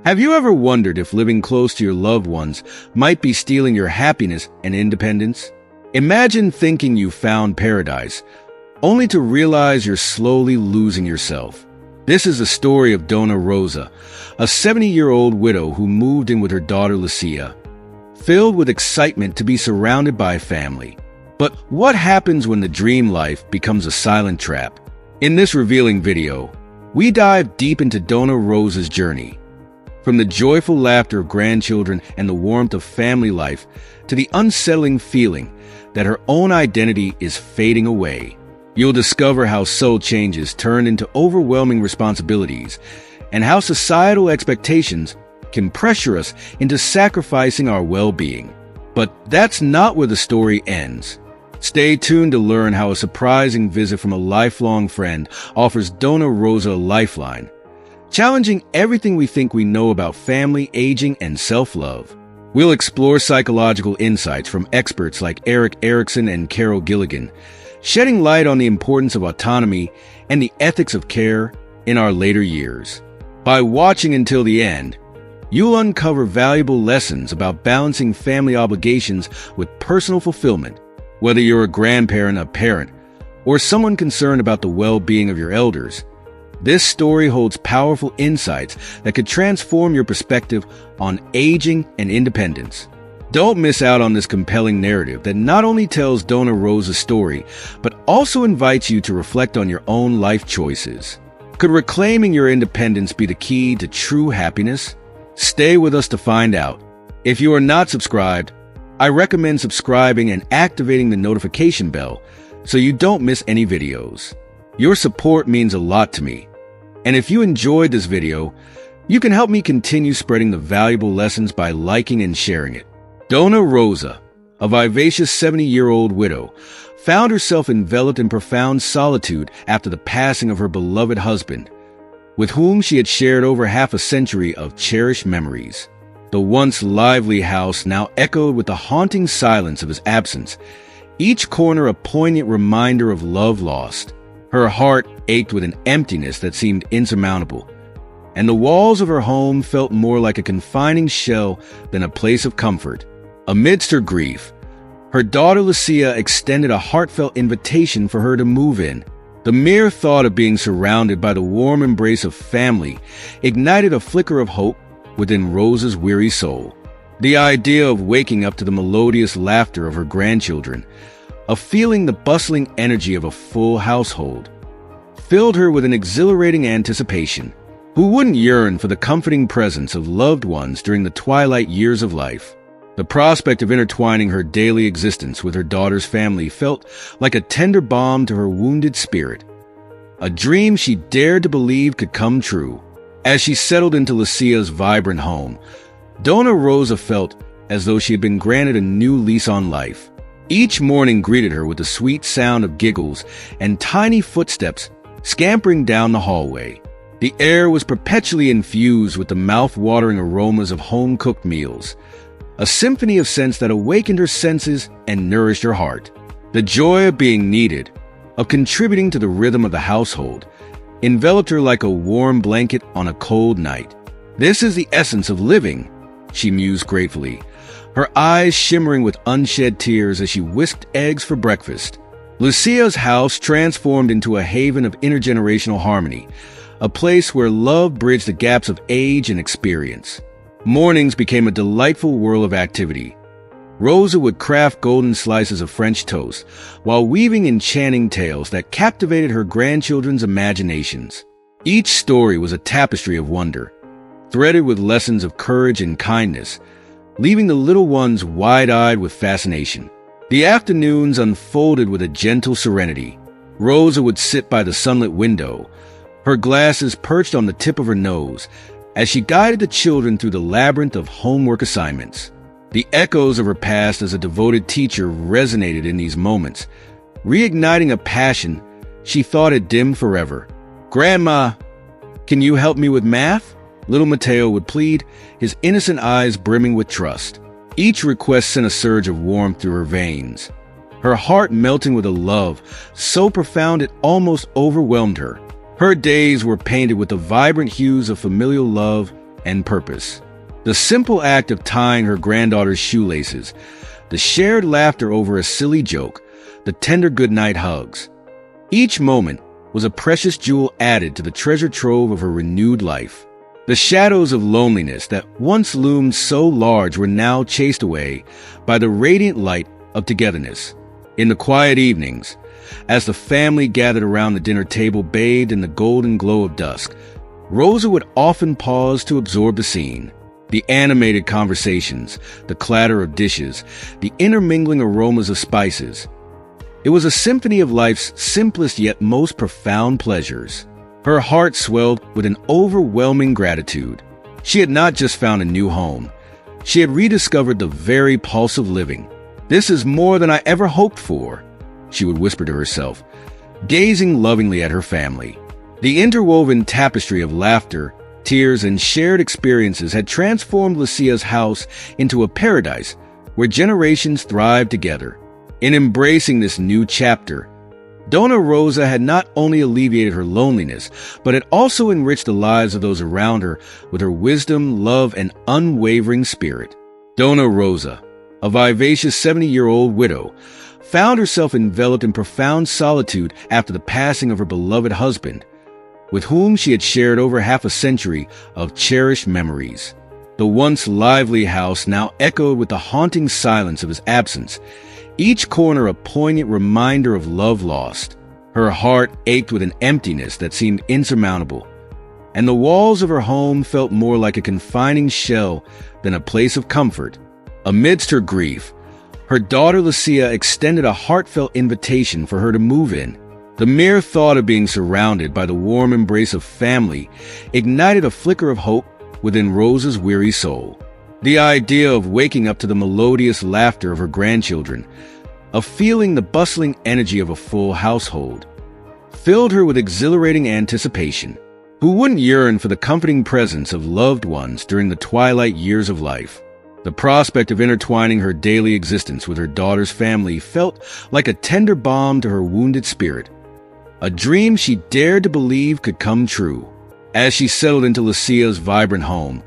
Have you ever wondered if living close to your loved ones might be stealing your happiness and independence? Imagine thinking you found paradise, only to realize you're slowly losing yourself. This is the story of Donna Rosa, a 70-year-old widow who moved in with her daughter Lucia, filled with excitement to be surrounded by family. But what happens when the dream life becomes a silent trap? In this revealing video, we dive deep into Donna Rosa's journey. From the joyful laughter of grandchildren and the warmth of family life to the unsettling feeling that her own identity is fading away. You'll discover how subtle changes turn into overwhelming responsibilities and how societal expectations can pressure us into sacrificing our well-being. But that's not where the story ends. Stay tuned to learn how a surprising visit from a lifelong friend offers Donna Rosa a lifeline, challenging everything we think we know about family, aging, and self-love. We'll explore psychological insights from experts like Eric Erickson and Carol Gilligan, shedding light on the importance of autonomy and the ethics of care in our later years. By watching until the end, you'll uncover valuable lessons about balancing family obligations with personal fulfillment. Whether you're a grandparent, a parent, or someone concerned about the well-being of your elders, this story holds powerful insights that could transform your perspective on aging and independence. Don't miss out on this compelling narrative that not only tells Donna Rosa's story, but also invites you to reflect on your own life choices. Could reclaiming your independence be the key to true happiness? Stay with us to find out. If you are not subscribed, I recommend subscribing and activating the notification bell so you don't miss any videos. Your support means a lot to me. And if you enjoyed this video, you can help me continue spreading the valuable lessons by liking and sharing it. Donna Rosa, a vivacious 70-year-old widow, found herself enveloped in profound solitude after the passing of her beloved husband, with whom she had shared over half a century of cherished memories. The once lively house now echoed with the haunting silence of his absence, each corner a poignant reminder of love lost. Her heart ached with an emptiness that seemed insurmountable, and the walls of her home felt more like a confining shell than a place of comfort. Amidst her grief, her daughter Lucia extended a heartfelt invitation for her to move in. The mere thought of being surrounded by the warm embrace of family ignited a flicker of hope within Rosa's weary soul. The idea of waking up to the melodious laughter of her grandchildren, of feeling the bustling energy of a full household, filled her with an exhilarating anticipation. Who wouldn't yearn for the comforting presence of loved ones during the twilight years of life? The prospect of intertwining her daily existence with her daughter's family felt like a tender balm to her wounded spirit, a dream she dared to believe could come true. As she settled into Lucia's vibrant home, Donna Rosa felt as though she had been granted a new lease on life. Each morning greeted her with the sweet sound of giggles and tiny footsteps scampering down the hallway. The air was perpetually infused with the mouth-watering aromas of home-cooked meals, a symphony of scents that awakened her senses and nourished her heart. The joy of being needed, of contributing to the rhythm of the household, enveloped her like a warm blanket on a cold night. This is the essence of living, she mused gratefully, her eyes shimmering with unshed tears as she whisked eggs for breakfast. Lucia's house transformed into a haven of intergenerational harmony, a place where love bridged the gaps of age and experience. Mornings became a delightful whirl of activity. Rosa would craft golden slices of French toast while weaving enchanting tales that captivated her grandchildren's imaginations. Each story was a tapestry of wonder, threaded with lessons of courage and kindness, leaving the little ones wide-eyed with fascination. The afternoons unfolded with a gentle serenity. Rosa would sit by the sunlit window, her glasses perched on the tip of her nose, as she guided the children through the labyrinth of homework assignments. The echoes of her past as a devoted teacher resonated in these moments, reigniting a passion she thought had dimmed forever. "Grandma, can you help me with math?" little Mateo would plead, his innocent eyes brimming with trust. Each request sent a surge of warmth through her veins, her heart melting with a love so profound it almost overwhelmed her. Her days were painted with the vibrant hues of familial love and purpose. The simple act of tying her granddaughter's shoelaces, the shared laughter over a silly joke, the tender goodnight hugs. Each moment was a precious jewel added to the treasure trove of her renewed life. The shadows of loneliness that once loomed so large were now chased away by the radiant light of togetherness. In the quiet evenings, as the family gathered around the dinner table bathed in the golden glow of dusk, Rosa would often pause to absorb the scene. The animated conversations, the clatter of dishes, the intermingling aromas of spices. It was a symphony of life's simplest yet most profound pleasures. Her heart swelled with an overwhelming gratitude. She had not just found a new home. She had rediscovered the very pulse of living. "This is more than I ever hoped for," she would whisper to herself, gazing lovingly at her family. The interwoven tapestry of laughter, tears, and shared experiences had transformed Lucia's house into a paradise where generations thrived together. In embracing this new chapter, Dona Rosa had not only alleviated her loneliness, but had also enriched the lives of those around her with her wisdom, love, and unwavering spirit. Dona Rosa, a vivacious 70-year-old widow, found herself enveloped in profound solitude after the passing of her beloved husband, with whom she had shared over half a century of cherished memories. The once lively house now echoed with the haunting silence of his absence, each corner a poignant reminder of love lost. Her heart ached with an emptiness that seemed insurmountable, and the walls of her home felt more like a confining shell than a place of comfort. Amidst her grief, her daughter Lucia extended a heartfelt invitation for her to move in. The mere thought of being surrounded by the warm embrace of family ignited a flicker of hope within Rosa's weary soul. The idea of waking up to the melodious laughter of her grandchildren, of feeling the bustling energy of a full household, filled her with exhilarating anticipation. Who wouldn't yearn for the comforting presence of loved ones during the twilight years of life? The prospect of intertwining her daily existence with her daughter's family felt like a tender balm to her wounded spirit, a dream she dared to believe could come true. As she settled into Lucia's vibrant home,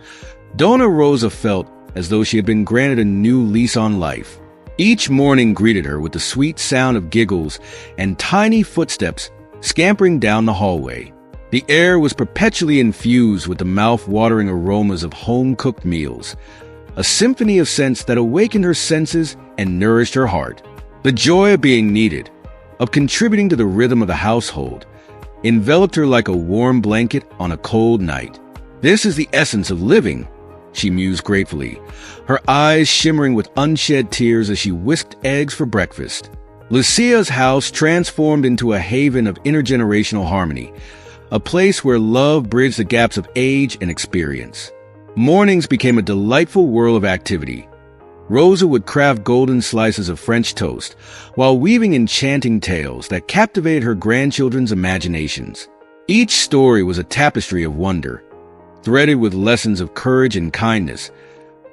Dona Rosa felt as though she had been granted a new lease on life. Each morning greeted her with the sweet sound of giggles and tiny footsteps scampering down the hallway. The air was perpetually infused with the mouth-watering aromas of home-cooked meals, a symphony of scents that awakened her senses and nourished her heart. The joy of being needed, of contributing to the rhythm of the household, enveloped her like a warm blanket on a cold night. "This is the essence of living," she mused gratefully, her eyes shimmering with unshed tears as she whisked eggs for breakfast. Lucia's house transformed into a haven of intergenerational harmony, a place where love bridged the gaps of age and experience. Mornings became a delightful whirl of activity. Rosa would craft golden slices of French toast while weaving enchanting tales that captivated her grandchildren's imaginations. Each story was a tapestry of wonder, threaded with lessons of courage and kindness,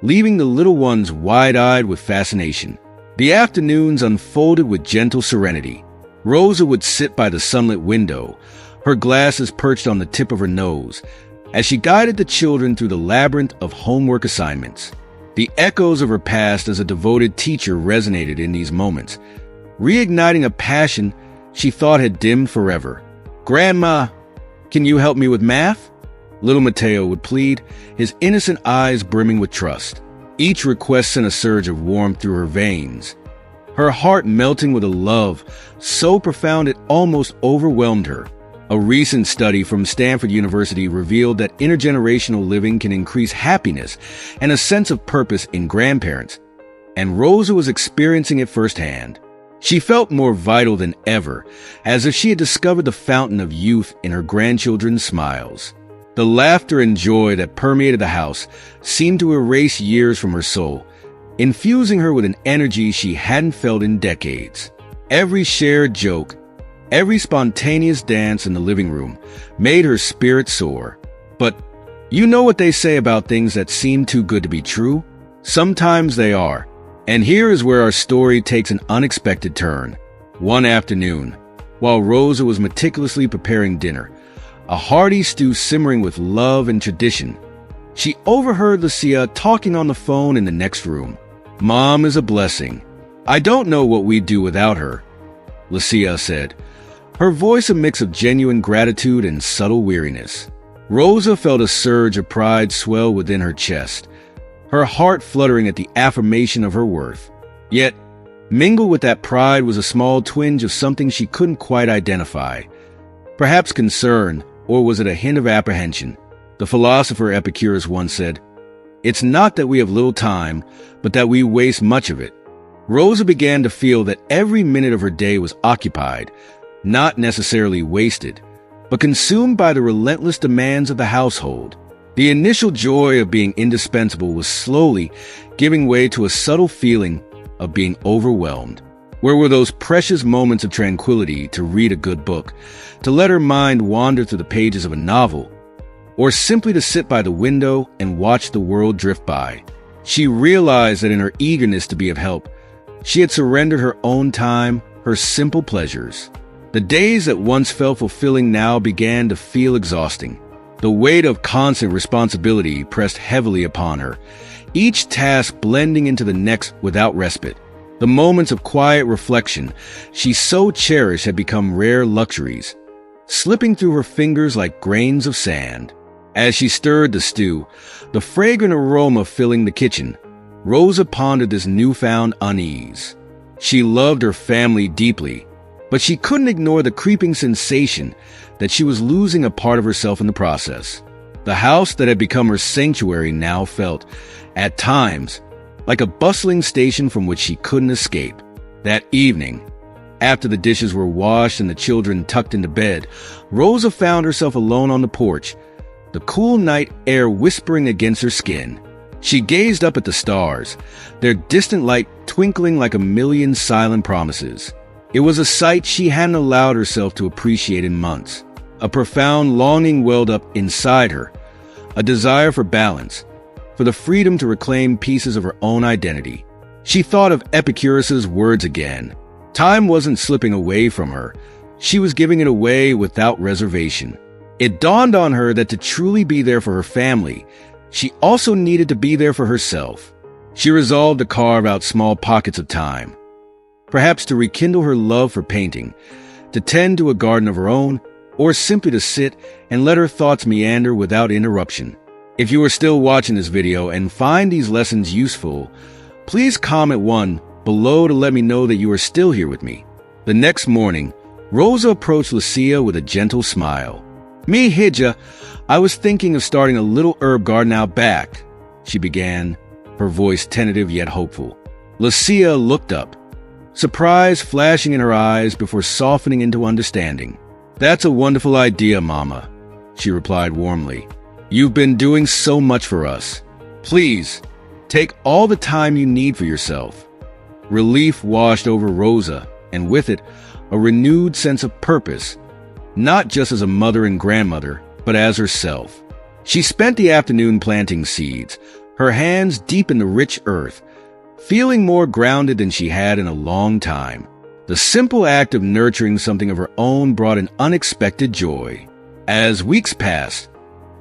leaving the little ones wide-eyed with fascination. The afternoons unfolded with gentle serenity. Rosa would sit by the sunlit window, her glasses perched on the tip of her nose, as she guided the children through the labyrinth of homework assignments. The echoes of her past as a devoted teacher resonated in these moments, reigniting a passion she thought had dimmed forever. "Grandma, can you help me with math?" Little Mateo would plead, his innocent eyes brimming with trust. Each request sent a surge of warmth through her veins, her heart melting with a love so profound it almost overwhelmed her. A recent study from Stanford University revealed that intergenerational living can increase happiness and a sense of purpose in grandparents, and Rosa was experiencing it firsthand. She felt more vital than ever, as if she had discovered the fountain of youth in her grandchildren's smiles. The laughter and joy that permeated the house seemed to erase years from her soul, infusing her with an energy she hadn't felt in decades. Every shared joke, every spontaneous dance in the living room made her spirit soar. But you know what they say about things that seem too good to be true? Sometimes they are. And here is where our story takes an unexpected turn. One afternoon, while Rosa was meticulously preparing dinner, a hearty stew simmering with love and tradition, She overheard Lucia talking on the phone in the next room. "Mom is a blessing. I don't know what we'd do without her," Lucia said, her voice a mix of genuine gratitude and subtle weariness. Rosa felt a surge of pride swell within her chest, her heart fluttering at the affirmation of her worth. Yet, mingled with that pride was a small twinge of something she couldn't quite identify. Perhaps concern, or was it a hint of apprehension? The philosopher Epicurus once said, "It's not that we have little time, but that we waste much of it." Rosa began to feel that every minute of her day was occupied, not necessarily wasted, but consumed by the relentless demands of the household. The initial joy of being indispensable was slowly giving way to a subtle feeling of being overwhelmed. Where were those precious moments of tranquility to read a good book, to let her mind wander through the pages of a novel, or simply to sit by the window and watch the world drift by? She realized that in her eagerness to be of help, she had surrendered her own time, her simple pleasures. The days that once felt fulfilling now began to feel exhausting. The weight of constant responsibility pressed heavily upon her, each task blending into the next without respite. The moments of quiet reflection she so cherished had become rare luxuries, slipping through her fingers like grains of sand. As she stirred the stew, the fragrant aroma filling the kitchen, Rosa pondered this newfound unease. She loved her family deeply, but she couldn't ignore the creeping sensation that she was losing a part of herself in the process. The house that had become her sanctuary now felt, at times, like a bustling station from which she couldn't escape. That evening, after the dishes were washed and the children tucked into bed, Rosa found herself alone on the porch, the cool night air whispering against her skin. She gazed up at the stars, their distant light twinkling like a million silent promises. It was a sight she hadn't allowed herself to appreciate in months. A profound longing welled up inside her, a desire for balance, for the freedom to reclaim pieces of her own identity. She thought of Epicurus's words again. Time wasn't slipping away from her. She was giving it away without reservation. It dawned on her that to truly be there for her family, she also needed to be there for herself. She resolved to carve out small pockets of time, perhaps to rekindle her love for painting, to tend to a garden of her own, or simply to sit and let her thoughts meander without interruption. If you are still watching this video and find these lessons useful, please comment 1 below to let me know that you are still here with me. The next morning, Rosa approached Lucia with a gentle smile. "Me, Hija, I was thinking of starting a little herb garden out back," she began, her voice tentative yet hopeful. Lucia looked up, surprise flashing in her eyes before softening into understanding. "That's a wonderful idea, Mama," she replied warmly. "You've been doing so much for us. Please, take all the time you need for yourself." Relief washed over Rosa, and with it, a renewed sense of purpose, not just as a mother and grandmother, but as herself. She spent the afternoon planting seeds, her hands deep in the rich earth, feeling more grounded than she had in a long time. The simple act of nurturing something of her own brought an unexpected joy. As weeks passed,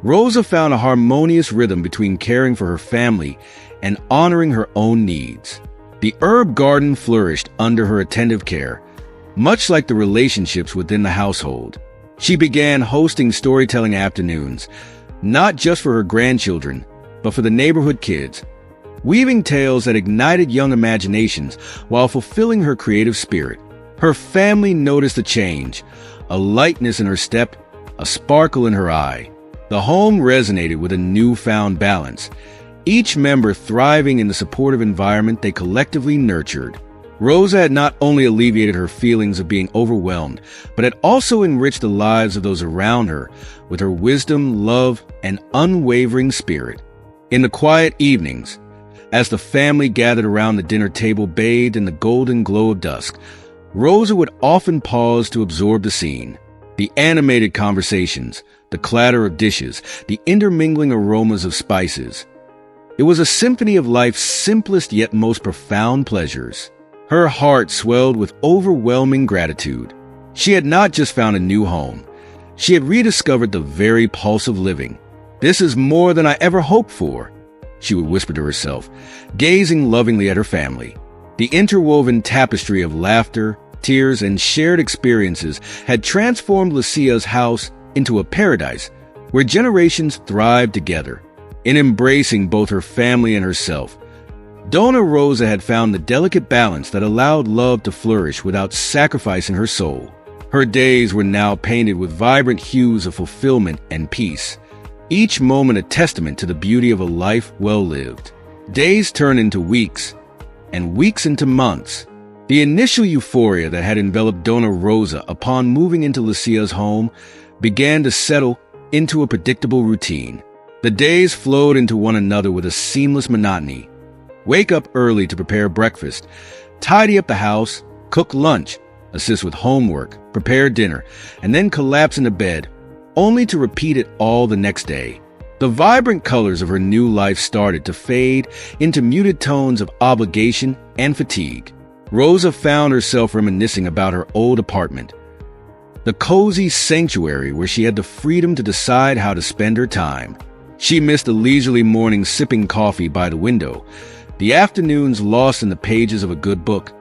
Rosa found a harmonious rhythm between caring for her family and honoring her own needs. The herb garden flourished under her attentive care, much like the relationships within the household. She began hosting storytelling afternoons, not just for her grandchildren, but for the neighborhood kids, weaving tales that ignited young imaginations while fulfilling her creative spirit. Her family noticed a change, a lightness in her step, a sparkle in her eye. The home resonated with a newfound balance, each member thriving in the supportive environment they collectively nurtured. Rosa had not only alleviated her feelings of being overwhelmed, but had also enriched the lives of those around her with her wisdom, love, and unwavering spirit. In the quiet evenings, as the family gathered around the dinner table bathed in the golden glow of dusk, Rosa would often pause to absorb the scene. The animated conversations, the clatter of dishes, the intermingling aromas of spices. It was a symphony of life's simplest yet most profound pleasures. Her heart swelled with overwhelming gratitude. She had not just found a new home. She had rediscovered the very pulse of living, "This is more than I ever hoped for," she would whisper to herself, gazing lovingly at her family. The interwoven tapestry of laughter, tears, and shared experiences had transformed Lucia's house into a paradise where generations thrived together. In embracing both her family and herself, Donna Rosa had found the delicate balance that allowed love to flourish without sacrificing her soul. Her days were now painted with vibrant hues of fulfillment and peace, each moment a testament to the beauty of a life well lived. Days turned into weeks, and weeks into months. The initial euphoria that had enveloped Donna Rosa upon moving into Lucia's home began to settle into a predictable routine. The days flowed into one another with a seamless monotony. Wake up early to prepare breakfast, tidy up the house, cook lunch, assist with homework, prepare dinner, and then collapse into bed, only to repeat it all the next day. The vibrant colors of her new life started to fade into muted tones of obligation and fatigue. Rosa found herself reminiscing about her old apartment, the cozy sanctuary where she had the freedom to decide how to spend her time. She missed the leisurely mornings sipping coffee by the window, the afternoons lost in the pages of a good book,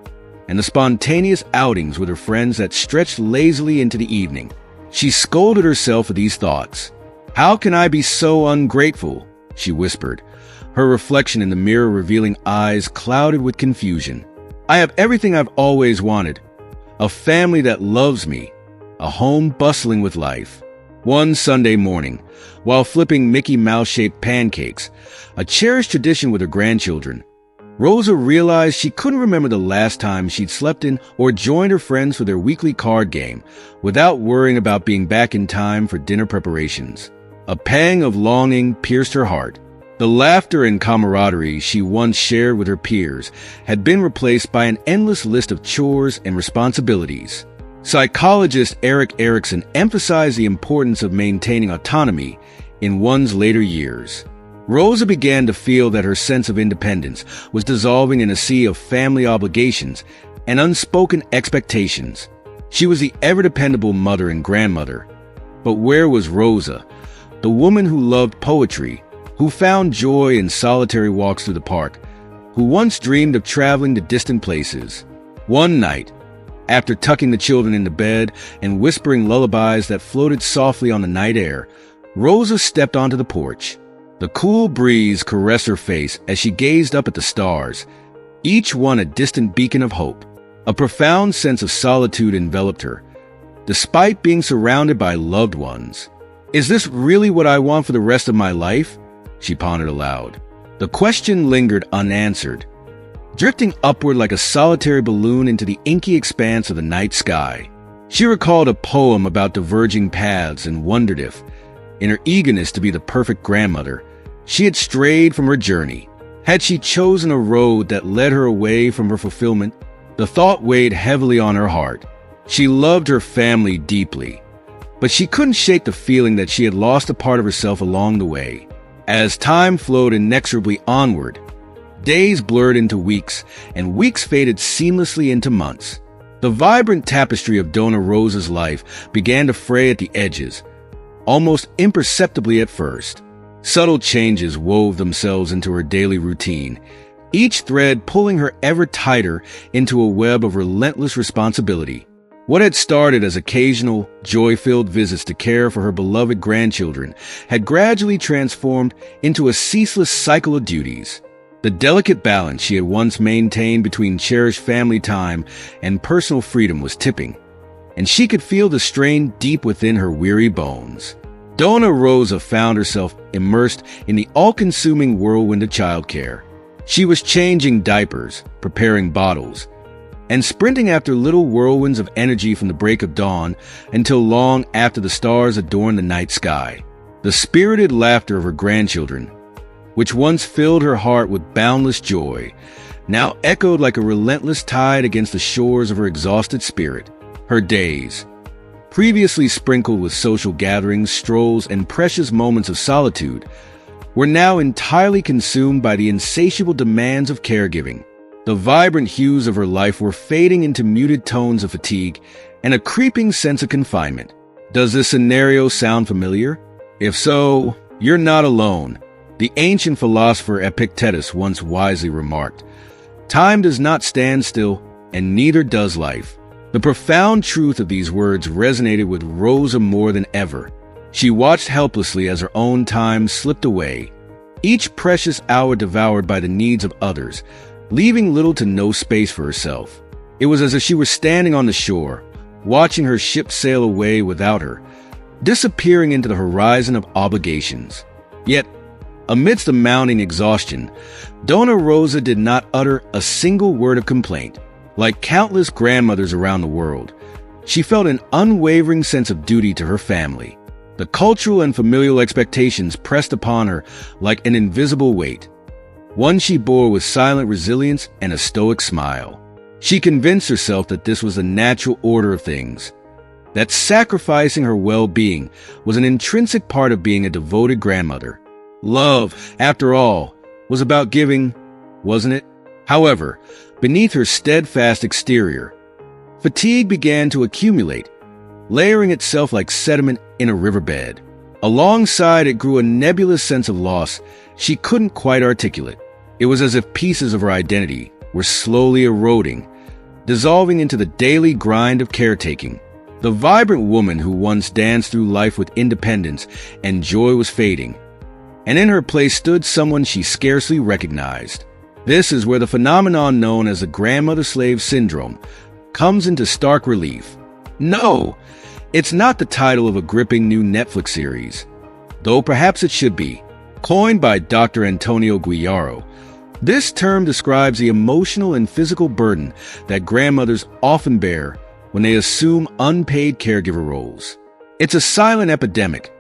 and the spontaneous outings with her friends that stretched lazily into the evening. She scolded herself for these thoughts. "How can I be so ungrateful?" she whispered, her reflection in the mirror revealing eyes clouded with confusion. "I have everything I've always wanted. A family that loves me, a home bustling with life." One Sunday morning, while flipping Mickey Mouse-shaped pancakes, a cherished tradition with her grandchildren, Rosa realized she couldn't remember the last time she'd slept in or joined her friends for their weekly card game without worrying about being back in time for dinner preparations. A pang of longing pierced her heart. The laughter and camaraderie she once shared with her peers had been replaced by an endless list of chores and responsibilities. Psychologist Erik Erikson emphasized the importance of maintaining autonomy in one's later years. Rosa began to feel that her sense of independence was dissolving in a sea of family obligations and unspoken expectations. She was the ever-dependable mother and grandmother. But where was Rosa, the woman who loved poetry, who found joy in solitary walks through the park, who once dreamed of traveling to distant places? One night, after tucking the children into bed and whispering lullabies that floated softly on the night air, Rosa stepped onto the porch. The cool breeze caressed her face as she gazed up at the stars, each one a distant beacon of hope. A profound sense of solitude enveloped her, despite being surrounded by loved ones. "Is this really what I want for the rest of my life?" she pondered aloud. The question lingered unanswered, drifting upward like a solitary balloon into the inky expanse of the night sky. She recalled a poem about diverging paths and wondered if, in her eagerness to be the perfect grandmother, she had strayed from her journey. Had she chosen a road that led her away from her fulfillment? The thought weighed heavily on her heart. She loved her family deeply, but she couldn't shake the feeling that she had lost a part of herself along the way. As time flowed inexorably onward, days blurred into weeks, and weeks faded seamlessly into months. The vibrant tapestry of Donna Rosa's life began to fray at the edges, almost imperceptibly at first. Subtle changes wove themselves into her daily routine, each thread pulling her ever tighter into a web of relentless responsibility. What had started as occasional, joy-filled visits to care for her beloved grandchildren had gradually transformed into a ceaseless cycle of duties. The delicate balance she had once maintained between cherished family time and personal freedom was tipping, and she could feel the strain deep within her weary bones. Donna Rosa found herself immersed in the all-consuming whirlwind of childcare. She was changing diapers, preparing bottles, and sprinting after little whirlwinds of energy from the break of dawn until long after the stars adorned the night sky. The spirited laughter of her grandchildren, which once filled her heart with boundless joy, now echoed like a relentless tide against the shores of her exhausted spirit. Her days, previously sprinkled with social gatherings, strolls, and precious moments of solitude, were now entirely consumed by the insatiable demands of caregiving. The vibrant hues of her life were fading into muted tones of fatigue and a creeping sense of confinement. Does this scenario sound familiar? If so, You're not alone. The ancient philosopher Epictetus once wisely remarked, "Time does not stand still, and neither does life." The profound truth of these words resonated with Rosa more than ever. She watched helplessly as her own time slipped away, each precious hour devoured by the needs of others, leaving little to no space for herself. It was as if she were standing on the shore, watching her ship sail away without her, disappearing into the horizon of obligations. Yet, amidst the mounting exhaustion, Dona Rosa did not utter a single word of complaint. Like countless grandmothers around the world, she felt an unwavering sense of duty to her family. The cultural and familial expectations pressed upon her like an invisible weight, one she bore with silent resilience and a stoic smile. She convinced herself that this was the natural order of things, that sacrificing her well-being was an intrinsic part of being a devoted grandmother. Love, after all, was about giving, wasn't it? However, beneath her steadfast exterior, fatigue began to accumulate, layering itself like sediment in a riverbed. Alongside it grew a nebulous sense of loss she couldn't quite articulate. It was as if pieces of her identity were slowly eroding, dissolving into the daily grind of caretaking. The vibrant woman who once danced through life with independence and joy was fading, and in her place stood someone she scarcely recognized. This is where the phenomenon known as the grandmother-slave syndrome comes into stark relief. No, it's not the title of a gripping new Netflix series, though perhaps it should be. Coined by Dr. Antonio Guillaro, this term describes the emotional and physical burden that grandmothers often bear when they assume unpaid caregiver roles. It's a silent epidemic,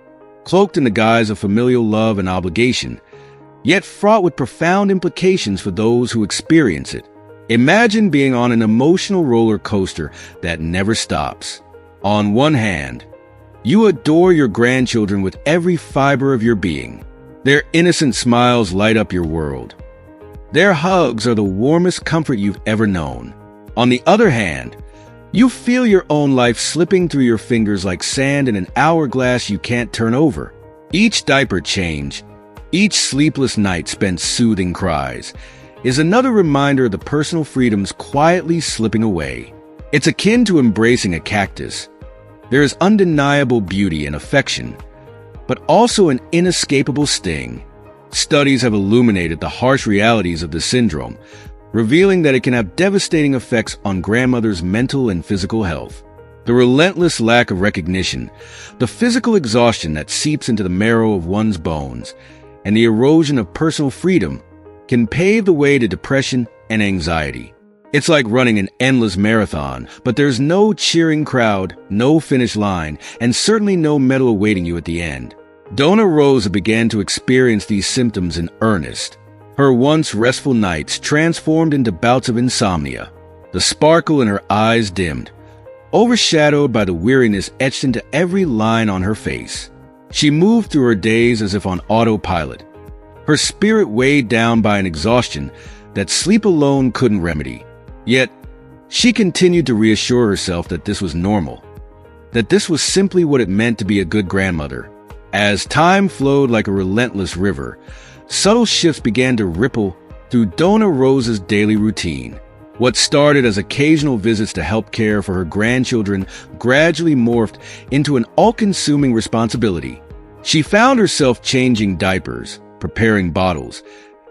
cloaked in the guise of familial love and obligation, yet fraught with profound implications for those who experience it. Imagine being on an emotional roller coaster that never stops. On one hand, you adore your grandchildren with every fiber of your being. Their innocent smiles light up your world. Their hugs are the warmest comfort you've ever known. On the other hand, you feel your own life slipping through your fingers like sand in an hourglass you can't turn over. Each diaper change, each sleepless night spent soothing cries, is another reminder of the personal freedoms quietly slipping away. It's akin to embracing a cactus. There is undeniable beauty and affection, but also an inescapable sting. Studies have illuminated the harsh realities of the syndrome, revealing that it can have devastating effects on grandmothers' mental and physical health. The relentless lack of recognition, the physical exhaustion that seeps into the marrow of one's bones, and the erosion of personal freedom can pave the way to depression and anxiety. It's like running an endless marathon, but there's no cheering crowd, no finish line, and certainly no medal awaiting you at the end. Dona Rosa began to experience these symptoms in earnest. Her once restful nights transformed into bouts of insomnia. The sparkle in her eyes dimmed, overshadowed by the weariness etched into every line on her face. She moved through her days as if on autopilot, her spirit weighed down by an exhaustion that sleep alone couldn't remedy. Yet, she continued to reassure herself that this was normal, that this was simply what it meant to be a good grandmother. As time flowed like a relentless river, subtle shifts began to ripple through Dona Rosa's daily routine. What started as occasional visits to help care for her grandchildren gradually morphed into an all-consuming responsibility. She found herself changing diapers, preparing bottles,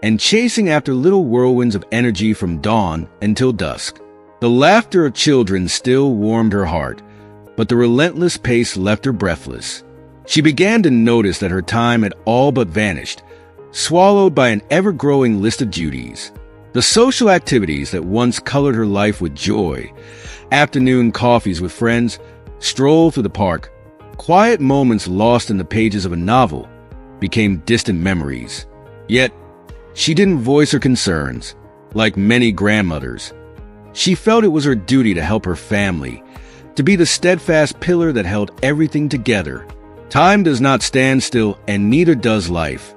and chasing after little whirlwinds of energy from dawn until dusk. The laughter of children still warmed her heart, but the relentless pace left her breathless. She began to notice that her time had all but vanished, swallowed by an ever-growing list of duties. The social activities that once colored her life with joy, afternoon coffees with friends, stroll through the park, quiet moments lost in the pages of a novel, became distant memories. Yet, she didn't voice her concerns. Like many grandmothers, she felt it was her duty to help her family, to be the steadfast pillar that held everything together. Time does not stand still, and neither does life,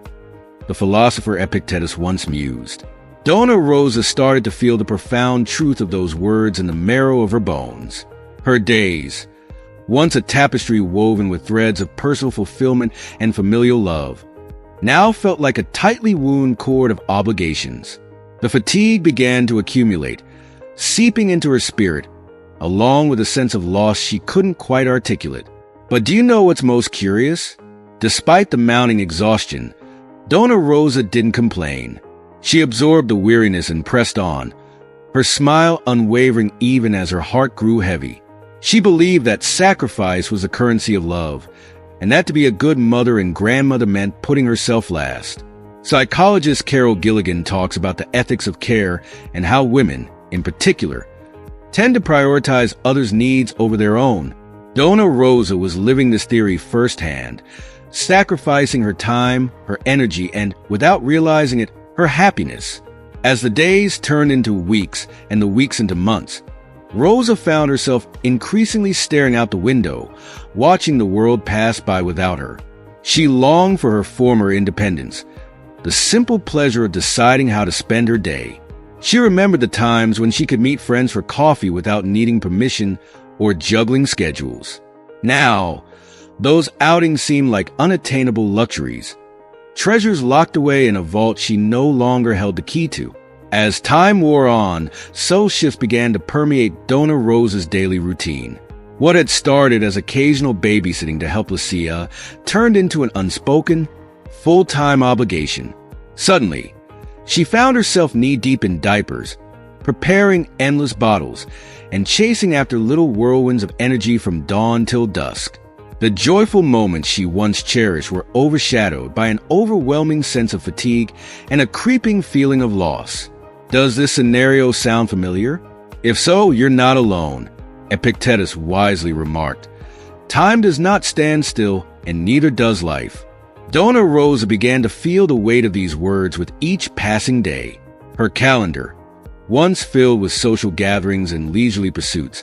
the philosopher Epictetus once mused. Dona Rosa started to feel the profound truth of those words in the marrow of her bones. Her days, once a tapestry woven with threads of personal fulfillment and familial love, now felt like a tightly wound cord of obligations. The fatigue began to accumulate, seeping into her spirit, along with a sense of loss she couldn't quite articulate. But do you know what's most curious? Despite the mounting exhaustion, Donna Rosa didn't complain. She absorbed the weariness and pressed on, her smile unwavering even as her heart grew heavy. She believed that sacrifice was the currency of love, and that to be a good mother and grandmother meant putting herself last. Psychologist Carol Gilligan talks about the ethics of care and how women, in particular, tend to prioritize others' needs over their own. Donna Rosa was living this theory firsthand, sacrificing her time, her energy, and, without realizing it, her happiness. As the days turned into weeks and the weeks into months, Rosa found herself increasingly staring out the window, watching the world pass by without her. She longed for her former independence, the simple pleasure of deciding how to spend her day. She remembered the times when she could meet friends for coffee without needing permission or juggling schedules. Now, those outings seemed like unattainable luxuries, treasures locked away in a vault she no longer held the key to. As time wore on, soul shifts began to permeate Donna Rosa's daily routine. What had started as occasional babysitting to help Lucia turned into an unspoken, full-time obligation. Suddenly, she found herself knee-deep in diapers, preparing endless bottles, and chasing after little whirlwinds of energy from dawn till dusk. The joyful moments she once cherished were overshadowed by an overwhelming sense of fatigue and a creeping feeling of loss. Does this scenario sound familiar? If so, you're not alone, Epictetus wisely remarked. Time does not stand still, and neither does life. Donna Rosa began to feel the weight of these words with each passing day. Her calendar, once filled with social gatherings and leisurely pursuits,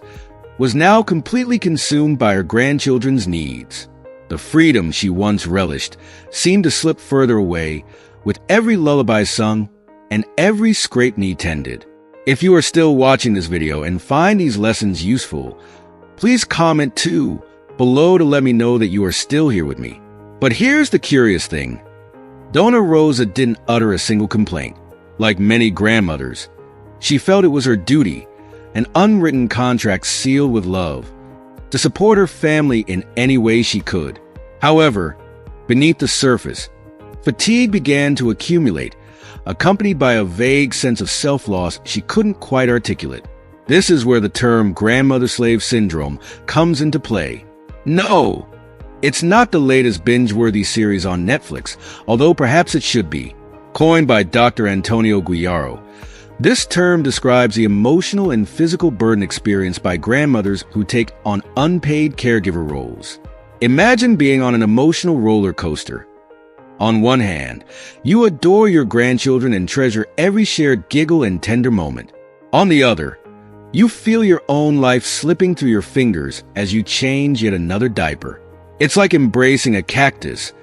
was now completely consumed by her grandchildren's needs. The freedom she once relished seemed to slip further away with every lullaby sung and every scraped knee tended. If you are still watching this video and find these lessons useful, please comment too below to let me know that you are still here with me. But here's the curious thing. Donna Rosa didn't utter a single complaint. Like many grandmothers, she felt it was her duty, an unwritten contract sealed with love, to support her family in any way she could. However, beneath the surface, fatigue began to accumulate, accompanied by a vague sense of self-loss she couldn't quite articulate. This is where the term grandmother-slave syndrome comes into play. No, it's not the latest binge-worthy series on Netflix, although perhaps it should be. Coined by Dr. Antonio Guiaro, this term describes the emotional and physical burden experienced by grandmothers who take on unpaid caregiver roles. Imagine being on an emotional roller coaster. On one hand, you adore your grandchildren and treasure every shared giggle and tender moment. On the other, you feel your own life slipping through your fingers as you change yet another diaper. It's like embracing a cactus,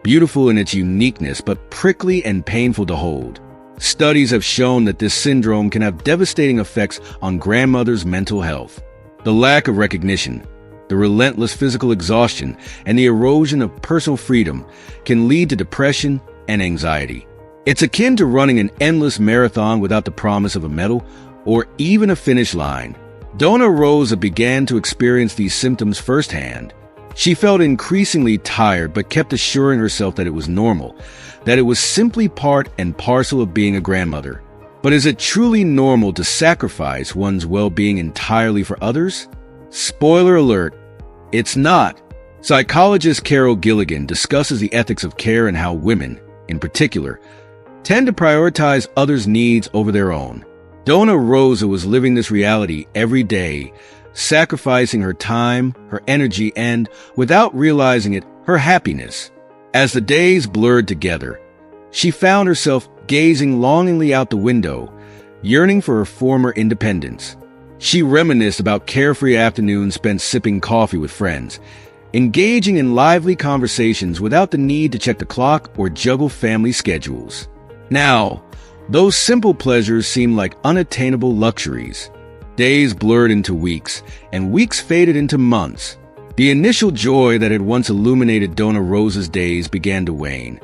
beautiful in its uniqueness but prickly and painful to hold. Studies have shown that this syndrome can have devastating effects on grandmothers' mental health. The lack of recognition, the relentless physical exhaustion, and the erosion of personal freedom can lead to depression and anxiety. It's akin to running an endless marathon without the promise of a medal or even a finish line. Donna Rosa began to experience these symptoms firsthand. She felt increasingly tired but kept assuring herself that it was normal, that it was simply part and parcel of being a grandmother. But is it truly normal to sacrifice one's well-being entirely for others? Spoiler alert, it's not. Psychologist Carol Gilligan discusses the ethics of care and how women, in particular, tend to prioritize others' needs over their own. Donna Rosa was living this reality every day, sacrificing her time, her energy, and, without realizing it, her happiness. As the days blurred together, she found herself gazing longingly out the window, yearning for her former independence. She reminisced about carefree afternoons spent sipping coffee with friends, engaging in lively conversations without the need to check the clock or juggle family schedules. Now, those simple pleasures seemed like unattainable luxuries. Days blurred into weeks, and weeks faded into months. The initial joy that had once illuminated Donna Rosa's days began to wane,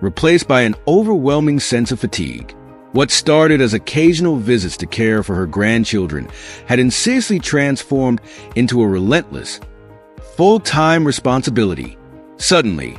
replaced by an overwhelming sense of fatigue. What started as occasional visits to care for her grandchildren had insidiously transformed into a relentless, full-time responsibility. Suddenly,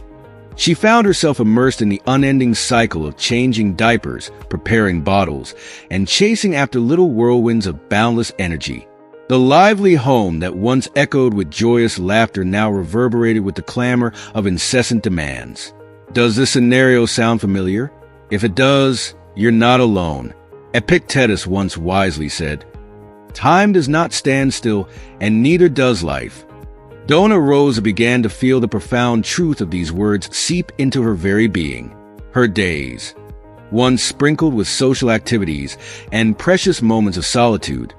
she found herself immersed in the unending cycle of changing diapers, preparing bottles, and chasing after little whirlwinds of boundless energy. The lively home that once echoed with joyous laughter now reverberated with the clamor of incessant demands. Does this scenario sound familiar? If it does, you're not alone. Epictetus once wisely said, "Time does not stand still, and neither does life." Donna Rosa began to feel the profound truth of these words seep into her very being. Her days, once sprinkled with social activities and precious moments of solitude,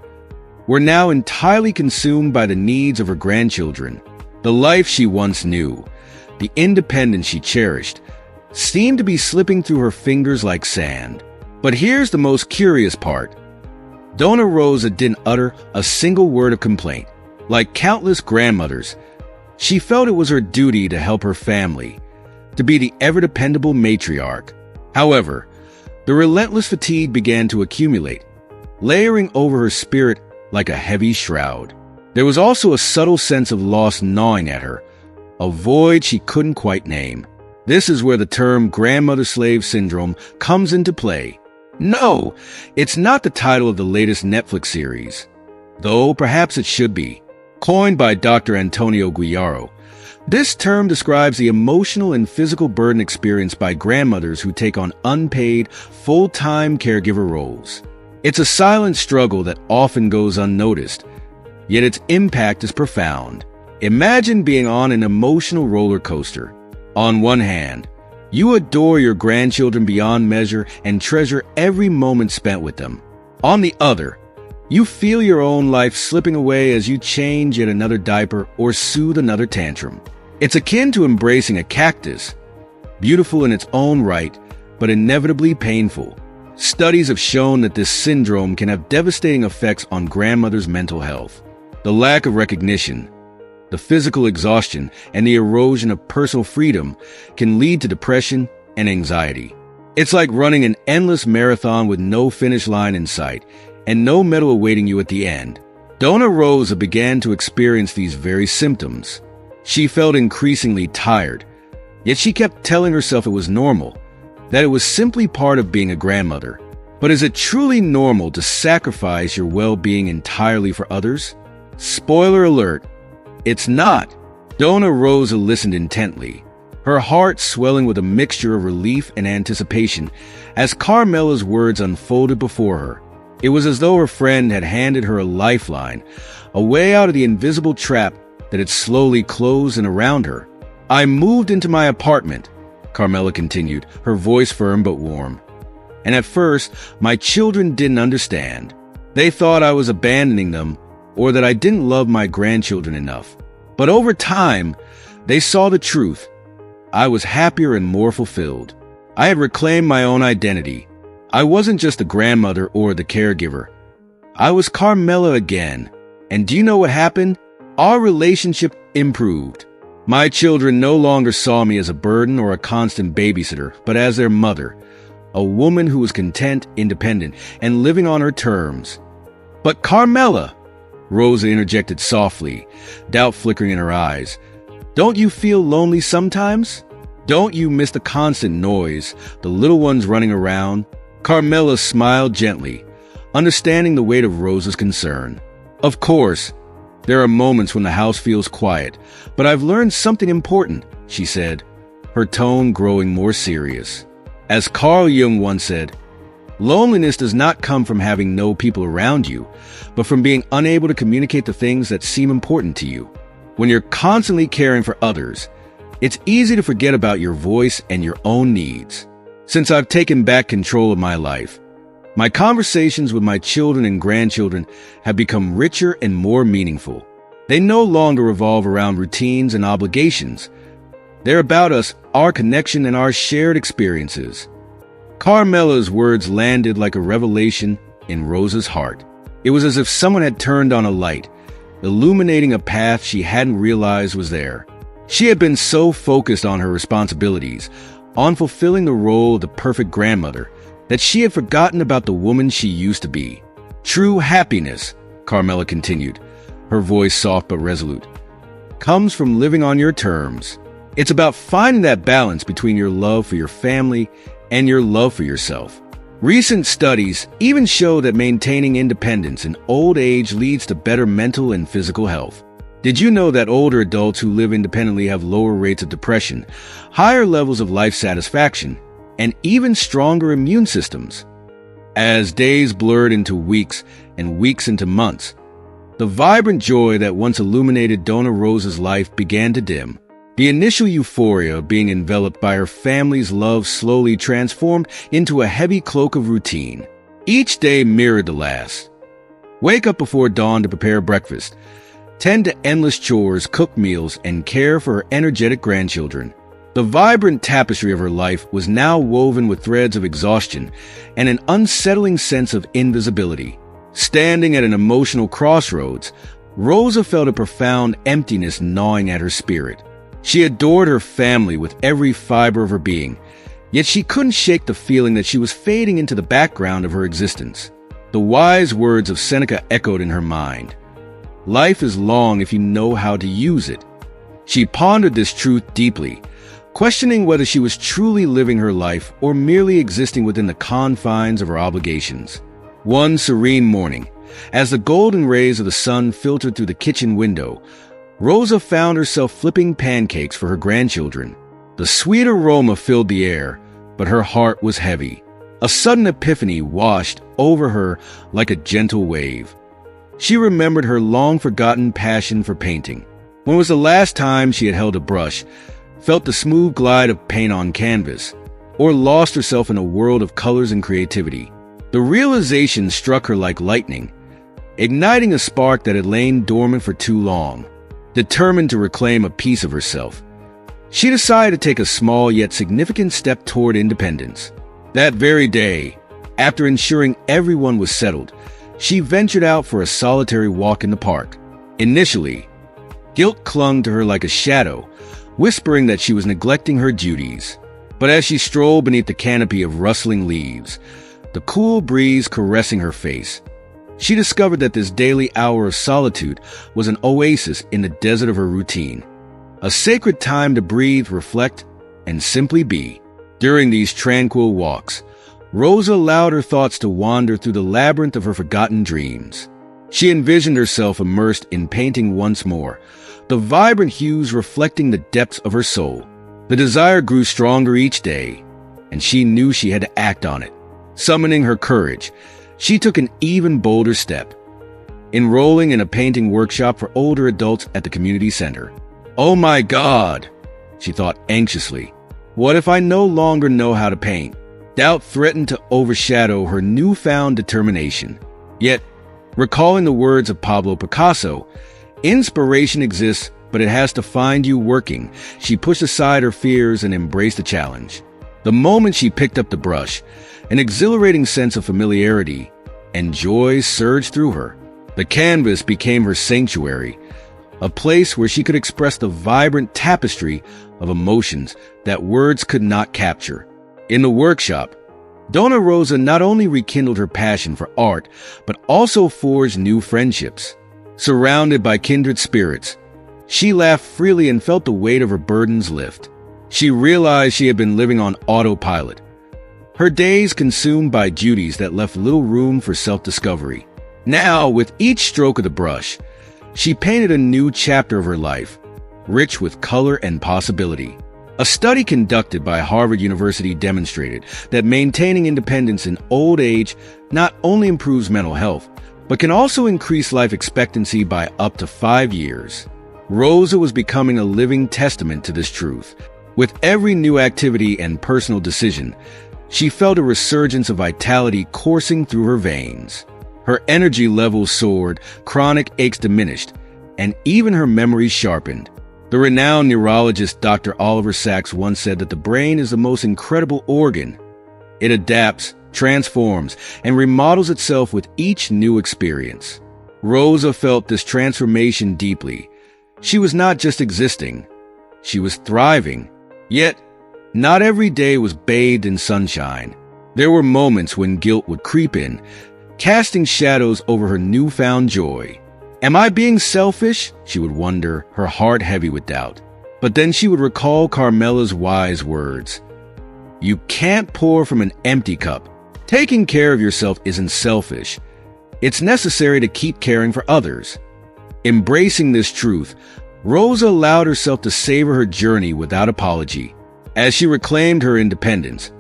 were now entirely consumed by the needs of her grandchildren. The life she once knew, the independence she cherished, seemed to be slipping through her fingers like sand. But here's the most curious part. Donna Rosa didn't utter a single word of complaint. Like countless grandmothers, she felt it was her duty to help her family, to be the ever-dependable matriarch. However, the relentless fatigue began to accumulate, layering over her spirit like a heavy shroud. There was also a subtle sense of loss gnawing at her, a void she couldn't quite name. This is where the term grandmother-slave syndrome comes into play. No, it's not the title of the latest Netflix series, though perhaps it should be. Coined by Dr. Antonio Guiaro, this term describes the emotional and physical burden experienced by grandmothers who take on unpaid, full-time caregiver roles. It's a silent struggle that often goes unnoticed, yet its impact is profound. Imagine being on an emotional roller coaster. On one hand, you adore your grandchildren beyond measure and treasure every moment spent with them. On the other, you feel your own life slipping away as you change yet another diaper or soothe another tantrum. It's akin to embracing a cactus, beautiful in its own right, but inevitably painful. Studies have shown that this syndrome can have devastating effects on grandmothers' mental health. The lack of recognition, the physical exhaustion, and the erosion of personal freedom can lead to depression and anxiety. It's like running an endless marathon with no finish line in sight and no medal awaiting you at the end. Donna Rosa began to experience these very symptoms. She felt increasingly tired, yet she kept telling herself it was normal, that it was simply part of being a grandmother. But is it truly normal to sacrifice your well-being entirely for others? Spoiler alert, it's not. Donna Rosa listened intently, her heart swelling with a mixture of relief and anticipation as Carmela's words unfolded before her. It was as though her friend had handed her a lifeline, a way out of the invisible trap that had slowly closed in around her. "I moved into my apartment," Carmela continued, her voice firm but warm. "And at first, my children didn't understand. They thought I was abandoning them or that I didn't love my grandchildren enough. But over time, they saw the truth. I was happier and more fulfilled. I had reclaimed my own identity. I wasn't just the grandmother or the caregiver. I was Carmela again. And do you know what happened? Our relationship improved. My children no longer saw me as a burden or a constant babysitter, but as their mother, a woman who was content, independent, and living on her terms." "But Carmela," Rosa interjected softly, doubt flickering in her eyes, "don't you feel lonely sometimes? Don't you miss the constant noise, the little ones running around?" Carmela smiled gently, understanding the weight of Rosa's concern. "Of course, there are moments when the house feels quiet, but I've learned something important," she said, her tone growing more serious. As Carl Jung once said, "Loneliness does not come from having no people around you, but from being unable to communicate the things that seem important to you." When you're constantly caring for others, it's easy to forget about your voice and your own needs. Since I've taken back control of my life, my conversations with my children and grandchildren have become richer and more meaningful. They no longer revolve around routines and obligations. They're about us, our connection, and our shared experiences. Carmela's words landed like a revelation in Rosa's heart. It was as if someone had turned on a light, illuminating a path she hadn't realized was there. She had been so focused on her responsibilities, on fulfilling the role of the perfect grandmother, that she had forgotten about the woman she used to be. True happiness, Carmela continued, her voice soft but resolute, comes from living on your terms. It's about finding that balance between your love for your family and your love for yourself. Recent studies even show that maintaining independence in old age leads to better mental and physical health. Did you know that older adults who live independently have lower rates of depression, higher levels of life satisfaction, and even stronger immune systems? As days blurred into weeks and weeks into months, the vibrant joy that once illuminated Donna Rosa's life began to dim. The initial euphoria of being enveloped by her family's love slowly transformed into a heavy cloak of routine. Each day mirrored the last. Wake up before dawn to prepare breakfast, tend to endless chores, cook meals, and care for her energetic grandchildren. The vibrant tapestry of her life was now woven with threads of exhaustion and an unsettling sense of invisibility. Standing at an emotional crossroads, Rosa felt a profound emptiness gnawing at her spirit. She adored her family with every fiber of her being, yet she couldn't shake the feeling that she was fading into the background of her existence. The wise words of Seneca echoed in her mind. Life is long if you know how to use it. She pondered this truth deeply, questioning whether she was truly living her life or merely existing within the confines of her obligations. One serene morning, as the golden rays of the sun filtered through the kitchen window, Rosa found herself flipping pancakes for her grandchildren. The sweet aroma filled the air, but her heart was heavy. A sudden epiphany washed over her like a gentle wave. She remembered her long-forgotten passion for painting. When was the last time she had held a brush, felt the smooth glide of paint on canvas, or lost herself in a world of colors and creativity? The realization struck her like lightning, igniting a spark that had lain dormant for too long. Determined to reclaim a piece of herself, she decided to take a small yet significant step toward independence. That very day, after ensuring everyone was settled, she ventured out for a solitary walk in the park. Initially, guilt clung to her like a shadow, whispering that she was neglecting her duties. But as she strolled beneath the canopy of rustling leaves, the cool breeze caressing her face, she discovered that this daily hour of solitude was an oasis in the desert of her routine, a sacred time to breathe, reflect, and simply be. During these tranquil walks, Rosa allowed her thoughts to wander through the labyrinth of her forgotten dreams. She envisioned herself immersed in painting once more, the vibrant hues reflecting the depths of her soul. The desire grew stronger each day, and she knew she had to act on it. Summoning her courage, she took an even bolder step, enrolling in a painting workshop for older adults at the community center. Oh my God, she thought anxiously. What if I no longer know how to paint? Doubt threatened to overshadow her newfound determination. Yet, recalling the words of Pablo Picasso, inspiration exists, but it has to find you working. She pushed aside her fears and embraced the challenge. The moment she picked up the brush, an exhilarating sense of familiarity and joy surged through her. The canvas became her sanctuary, a place where she could express the vibrant tapestry of emotions that words could not capture. In the workshop, Donna Rosa not only rekindled her passion for art, but also forged new friendships. Surrounded by kindred spirits, she laughed freely and felt the weight of her burdens lift. She realized she had been living on autopilot, her days consumed by duties that left little room for self-discovery. Now, with each stroke of the brush, she painted a new chapter of her life, rich with color and possibility. A study conducted by Harvard University demonstrated that maintaining independence in old age not only improves mental health, but can also increase life expectancy by up to 5 years. Rosa was becoming a living testament to this truth. With every new activity and personal decision, she felt a resurgence of vitality coursing through her veins. Her energy levels soared, chronic aches diminished, and even her memory sharpened. The renowned neurologist Dr. Oliver Sacks once said that the brain is the most incredible organ. It adapts, transforms, and remodels itself with each new experience. Rosa felt this transformation deeply. She was not just existing, she was thriving. Yet, Not every day was bathed in sunshine. There were moments when guilt would creep in, casting shadows over her newfound joy. Am I being selfish? She would wonder, her heart heavy with doubt. But then she would recall Carmela's wise words. You can't pour from an empty cup. Taking care of yourself isn't selfish. It's necessary to keep caring for others. Embracing this truth, Rosa allowed herself to savor her journey without apology. As she reclaimed her independence,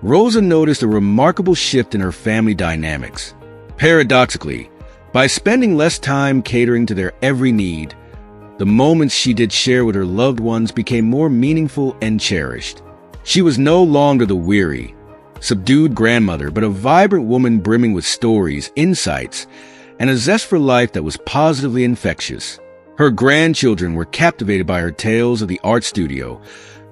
Rosa noticed a remarkable shift in her family dynamics. Paradoxically, by spending less time catering to their every need, the moments she did share with her loved ones became more meaningful and cherished. She was no longer the weary, subdued grandmother, but a vibrant woman brimming with stories, insights, and a zest for life that was positively infectious. Her grandchildren were captivated by her tales of the art studio,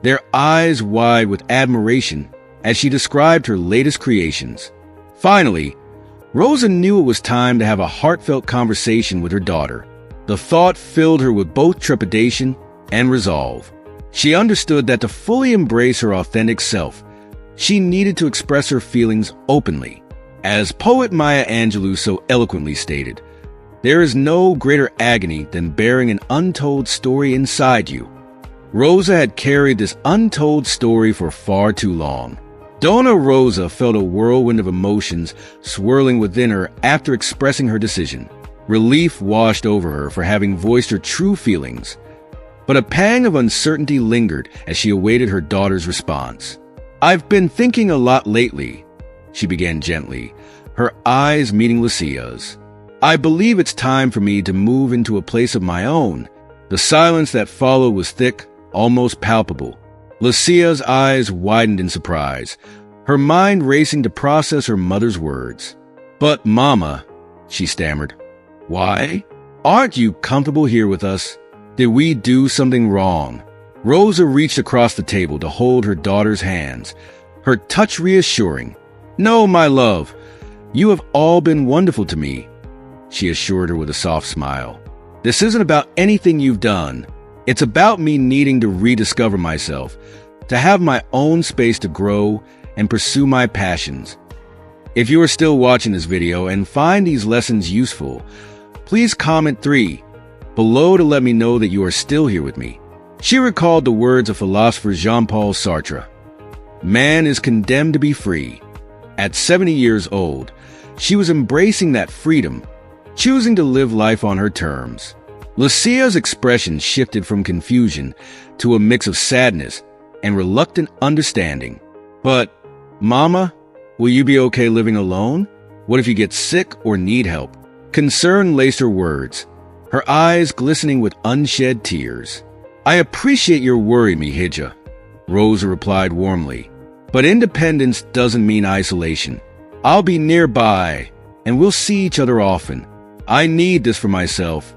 their eyes wide with admiration as she described her latest creations. Finally, Rosa knew it was time to have a heartfelt conversation with her daughter. The thought filled her with both trepidation and resolve. She understood that to fully embrace her authentic self, she needed to express her feelings openly. As poet Maya Angelou so eloquently stated, there is no greater agony than bearing an untold story inside you. Rosa had carried this untold story for far too long. Dona Rosa felt a whirlwind of emotions swirling within her after expressing her decision. Relief washed over her for having voiced her true feelings, but a pang of uncertainty lingered as she awaited her daughter's response. I've been thinking a lot lately, she began gently, her eyes meeting Lucia's. I believe it's time for me to move into a place of my own. The silence that followed was thick, almost palpable. Lucia's eyes widened in surprise, her mind racing to process her mother's words. But, Mama, she stammered, why? Aren't you comfortable here with us? Did we do something wrong? Rosa reached across the table to hold her daughter's hands, her touch reassuring. No, my love, you have all been wonderful to me, she assured her with a soft smile. This isn't about anything you've done. It's about me needing to rediscover myself, to have my own space to grow and pursue my passions. If you are still watching this video and find these lessons useful, please comment 3 below to let me know that you are still here with me. She recalled the words of philosopher Jean-Paul Sartre. Man is condemned to be free. At 70 years old, she was embracing that freedom, choosing to live life on her terms. Lucia's expression shifted from confusion to a mix of sadness and reluctant understanding. But, Mama, will you be okay living alone? What if you get sick or need help? Concern laced her words, her eyes glistening with unshed tears. I appreciate your worry, Mihija, Rosa replied warmly. But independence doesn't mean isolation. I'll be nearby, and we'll see each other often. I need this for myself,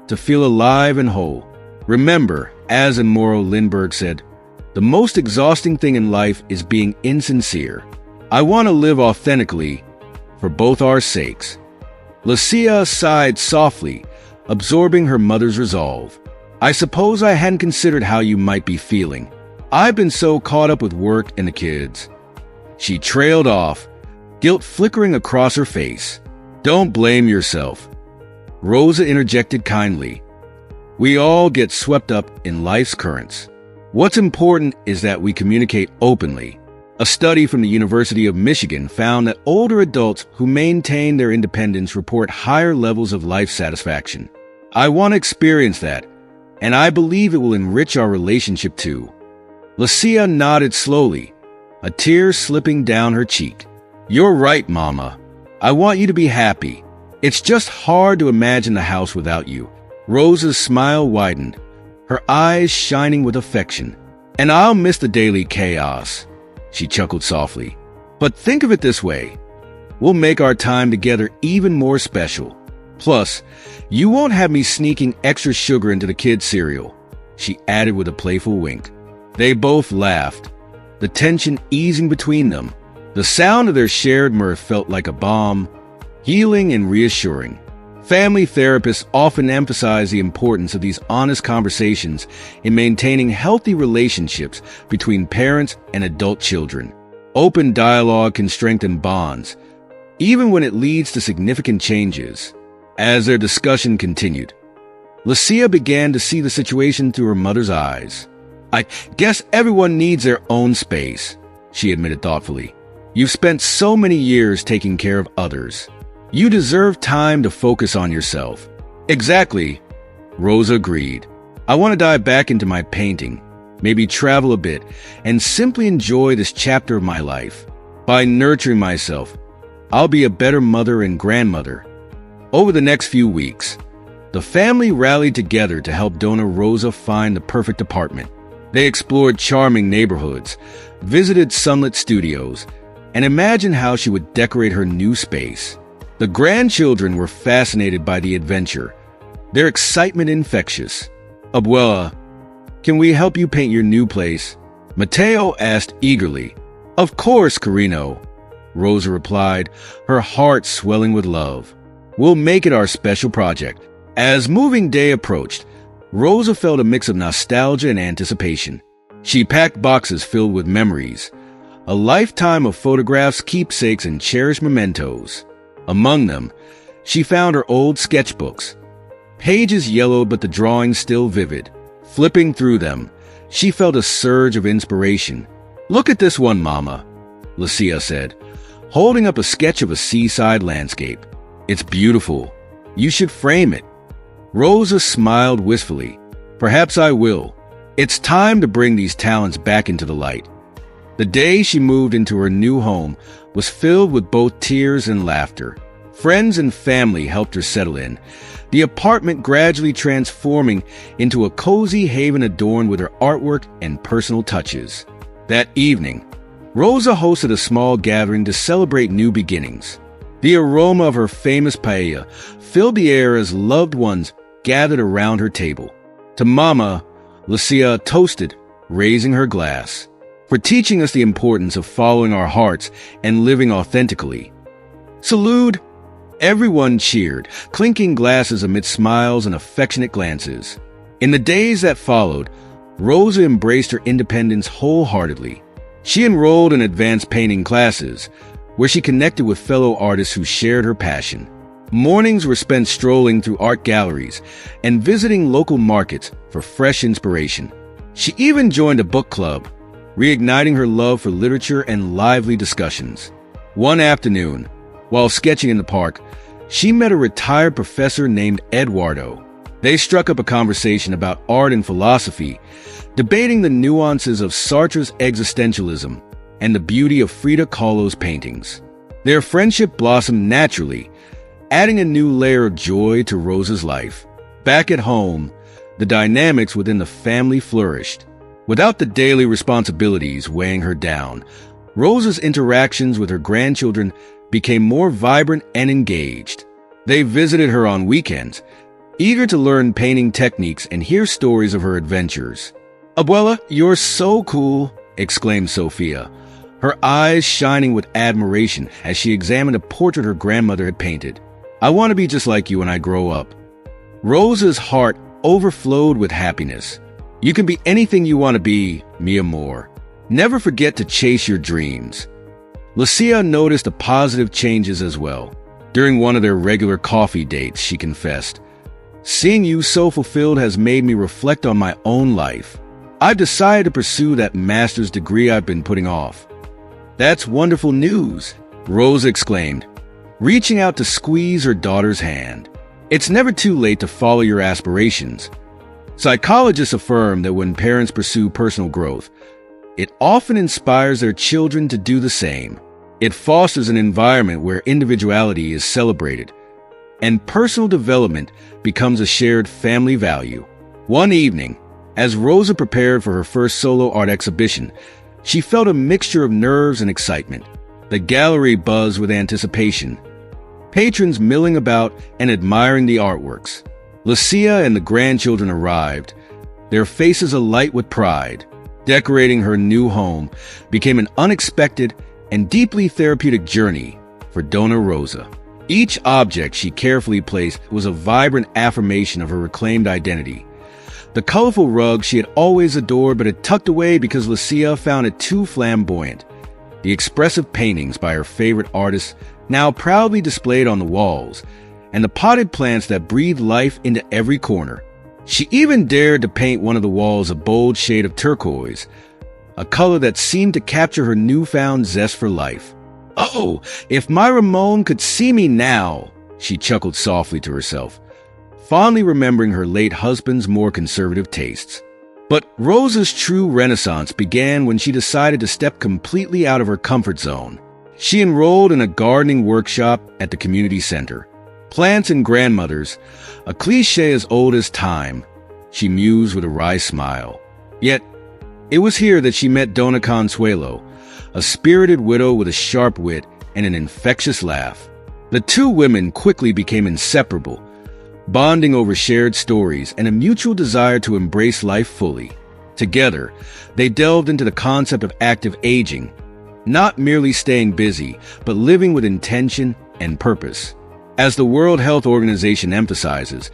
to feel alive and whole. Remember, as Immoral Lindbergh said, the most exhausting thing in life is being insincere. I want to live authentically for both our sakes. Lucia sighed softly, absorbing her mother's resolve. I suppose I hadn't considered how you might be feeling. I've been so caught up with work and the kids. She trailed off, guilt flickering across her face. Don't blame yourself, Rosa interjected kindly. We all get swept up in life's currents. What's important is that we communicate openly. A study from the University of Michigan found that older adults who maintain their independence report higher levels of life satisfaction. I want to experience that, and I believe it will enrich our relationship too. Lucia nodded slowly, a tear slipping down her cheek. You're right, Mama. I want you to be happy. It's just hard to imagine the house without you. Rosa's smile widened, her eyes shining with affection. And I'll miss the daily chaos, she chuckled softly. But think of it this way. We'll make our time together even more special. Plus, you won't have me sneaking extra sugar into the kids' cereal, she added with a playful wink. They both laughed, the tension easing between them. The sound of their shared mirth felt like a balm, healing and reassuring. Family therapists often emphasize the importance of these honest conversations in maintaining healthy relationships between parents and adult children. Open dialogue can strengthen bonds, even when it leads to significant changes. As their discussion continued, Lucia began to see the situation through her mother's eyes. "I guess everyone needs their own space," she admitted thoughtfully. "You've spent so many years taking care of others. You deserve time to focus on yourself." "Exactly," Rosa agreed. "I want to dive back into my painting, maybe travel a bit, and simply enjoy this chapter of my life. By nurturing myself, I'll be a better mother and grandmother." Over the next few weeks, the family rallied together to help Donna Rosa find the perfect apartment. They explored charming neighborhoods, visited sunlit studios, and imagined how she would decorate her new space. The grandchildren were fascinated by the adventure, their excitement infectious. "Abuela, can we help you paint your new place?" Mateo asked eagerly. "Of course, Carino," Rosa replied, her heart swelling with love. "We'll make it our special project." As moving day approached, Rosa felt a mix of nostalgia and anticipation. She packed boxes filled with memories, a lifetime of photographs, keepsakes, and cherished mementos. Among them, she found her old sketchbooks, pages yellowed but the drawings still vivid. Flipping through them, she felt a surge of inspiration. "Look at this one, Mama," Lucia said, holding up a sketch of a seaside landscape. "It's beautiful. You should frame it." Rosa smiled wistfully. "Perhaps I will. It's time to bring these talents back into the light." The day she moved into her new home was filled with both tears and laughter. Friends and family helped her settle in, the apartment gradually transforming into a cozy haven adorned with her artwork and personal touches. That evening, Rosa hosted a small gathering to celebrate new beginnings. The aroma of her famous paella filled the air as loved ones gathered around her table. To Mama, Lucia toasted, raising her glass, for teaching us the importance of following our hearts and living authentically. Salud! Everyone cheered, clinking glasses amid smiles and affectionate glances. In the days that followed, Rosa embraced her independence wholeheartedly. She enrolled in advanced painting classes, where she connected with fellow artists who shared her passion. Mornings were spent strolling through art galleries and visiting local markets for fresh inspiration. She even joined a book club, reigniting her love for literature and lively discussions. One afternoon, while sketching in the park, she met a retired professor named Eduardo. They struck up a conversation about art and philosophy, debating the nuances of Sartre's existentialism and the beauty of Frida Kahlo's paintings. Their friendship blossomed naturally, adding a new layer of joy to Rosa's life. Back at home, the dynamics within the family flourished. Without the daily responsibilities weighing her down, Rosa's interactions with her grandchildren became more vibrant and engaged. They visited her on weekends, eager to learn painting techniques and hear stories of her adventures. "Abuela, you're so cool," exclaimed Sophia, her eyes shining with admiration as she examined a portrait her grandmother had painted. "I want to be just like you when I grow up." Rosa's heart overflowed with happiness. "You can be anything you want to be, mi amor. Never forget to chase your dreams." Lucia noticed the positive changes as well. During one of their regular coffee dates, she confessed, "Seeing you so fulfilled has made me reflect on my own life. I've decided to pursue that master's degree I've been putting off." "That's wonderful news," Rosa exclaimed, reaching out to squeeze her daughter's hand. "It's never too late to follow your aspirations." Psychologists affirm that when parents pursue personal growth, it often inspires their children to do the same. It fosters an environment where individuality is celebrated, and personal development becomes a shared family value. One evening, as Rosa prepared for her first solo art exhibition, she felt a mixture of nerves and excitement. The gallery buzzed with anticipation, patrons milling about and admiring the artworks. Lucia and the grandchildren arrived, their faces alight with pride. Decorating her new home became an unexpected and deeply therapeutic journey for Donna Rosa. Each object she carefully placed was a vibrant affirmation of her reclaimed identity. The colorful rug she had always adored but had tucked away because Lucia found it too flamboyant. The expressive paintings by her favorite artists now proudly displayed on the walls, and the potted plants that breathed life into every corner. She even dared to paint one of the walls a bold shade of turquoise, a color that seemed to capture her newfound zest for life. "Oh, if my Ramon could see me now," she chuckled softly to herself, fondly remembering her late husband's more conservative tastes. But Rosa's true renaissance began when she decided to step completely out of her comfort zone. She enrolled in a gardening workshop at the community center. Plants and grandmothers, a cliche as old as time, she mused with a wry smile. Yet, it was here that she met Dona Consuelo, a spirited widow with a sharp wit and an infectious laugh. The two women quickly became inseparable, bonding over shared stories and a mutual desire to embrace life fully. Together, they delved into the concept of active aging, not merely staying busy, but living with intention and purpose. As the World Health Organization emphasizes,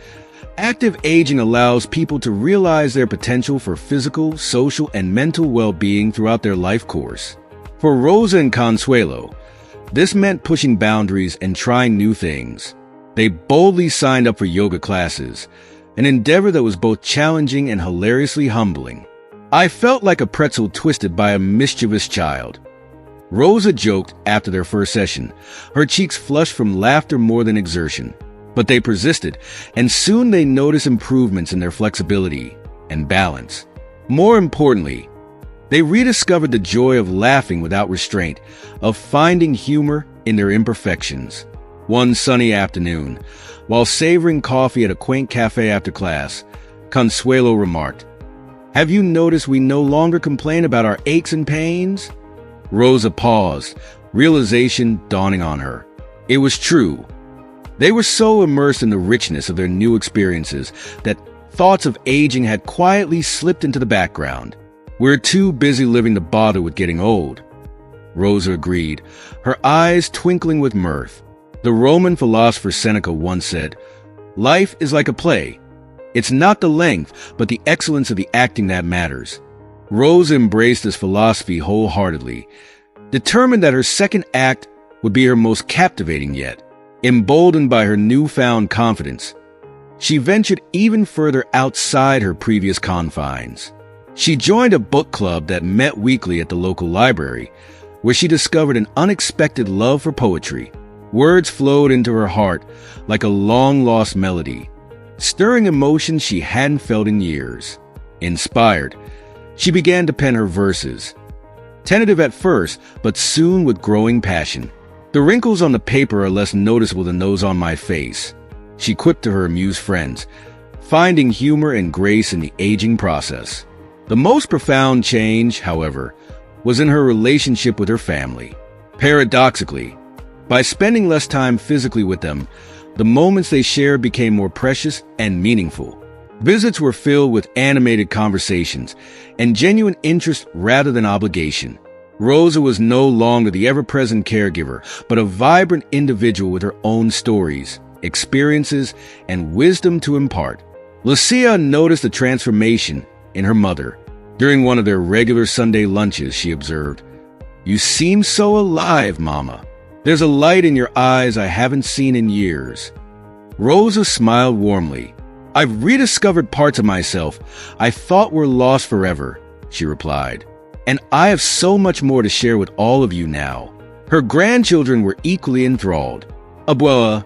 active aging allows people to realize their potential for physical, social, and mental well-being throughout their life course. For Rosa and Consuelo, this meant pushing boundaries and trying new things. They boldly signed up for yoga classes, an endeavor that was both challenging and hilariously humbling. "I felt like a pretzel twisted by a mischievous child," Rosa joked after their first session, her cheeks flushed from laughter more than exertion. But they persisted, and soon they noticed improvements in their flexibility and balance. More importantly, they rediscovered the joy of laughing without restraint, of finding humor in their imperfections. One sunny afternoon, while savoring coffee at a quaint cafe after class, Consuelo remarked, "Have you noticed we no longer complain about our aches and pains?" Rosa paused, realization dawning on her. It was true. They were so immersed in the richness of their new experiences that thoughts of aging had quietly slipped into the background. "We're too busy living to bother with getting old," Rosa agreed, her eyes twinkling with mirth. The Roman philosopher Seneca once said, "Life is like a play. It's not the length, but the excellence of the acting that matters." Rosa embraced this philosophy wholeheartedly, determined that her second act would be her most captivating yet. Emboldened by her newfound confidence, she ventured even further outside her previous confines. She joined a book club that met weekly at the local library, where she discovered an unexpected love for poetry. Words flowed into her heart like a long-lost melody, stirring emotions she hadn't felt in years. Inspired, she began to pen her verses, tentative at first, but soon with growing passion. "The wrinkles on the paper are less noticeable than those on my face," she quipped to her amused friends, finding humor and grace in the aging process. The most profound change, however, was in her relationship with her family. Paradoxically, by spending less time physically with them, the moments they shared became more precious and meaningful. Visits were filled with animated conversations and genuine interest rather than obligation. Rosa was no longer the ever-present caregiver, but a vibrant individual with her own stories, experiences, and wisdom to impart. Lucia noticed the transformation in her mother. During one of their regular Sunday lunches, she observed, "You seem so alive, Mama. There's a light in your eyes I haven't seen in years." Rosa smiled warmly. "I've rediscovered parts of myself I thought were lost forever," she replied. "And I have so much more to share with all of you now." Her grandchildren were equally enthralled. "Abuela,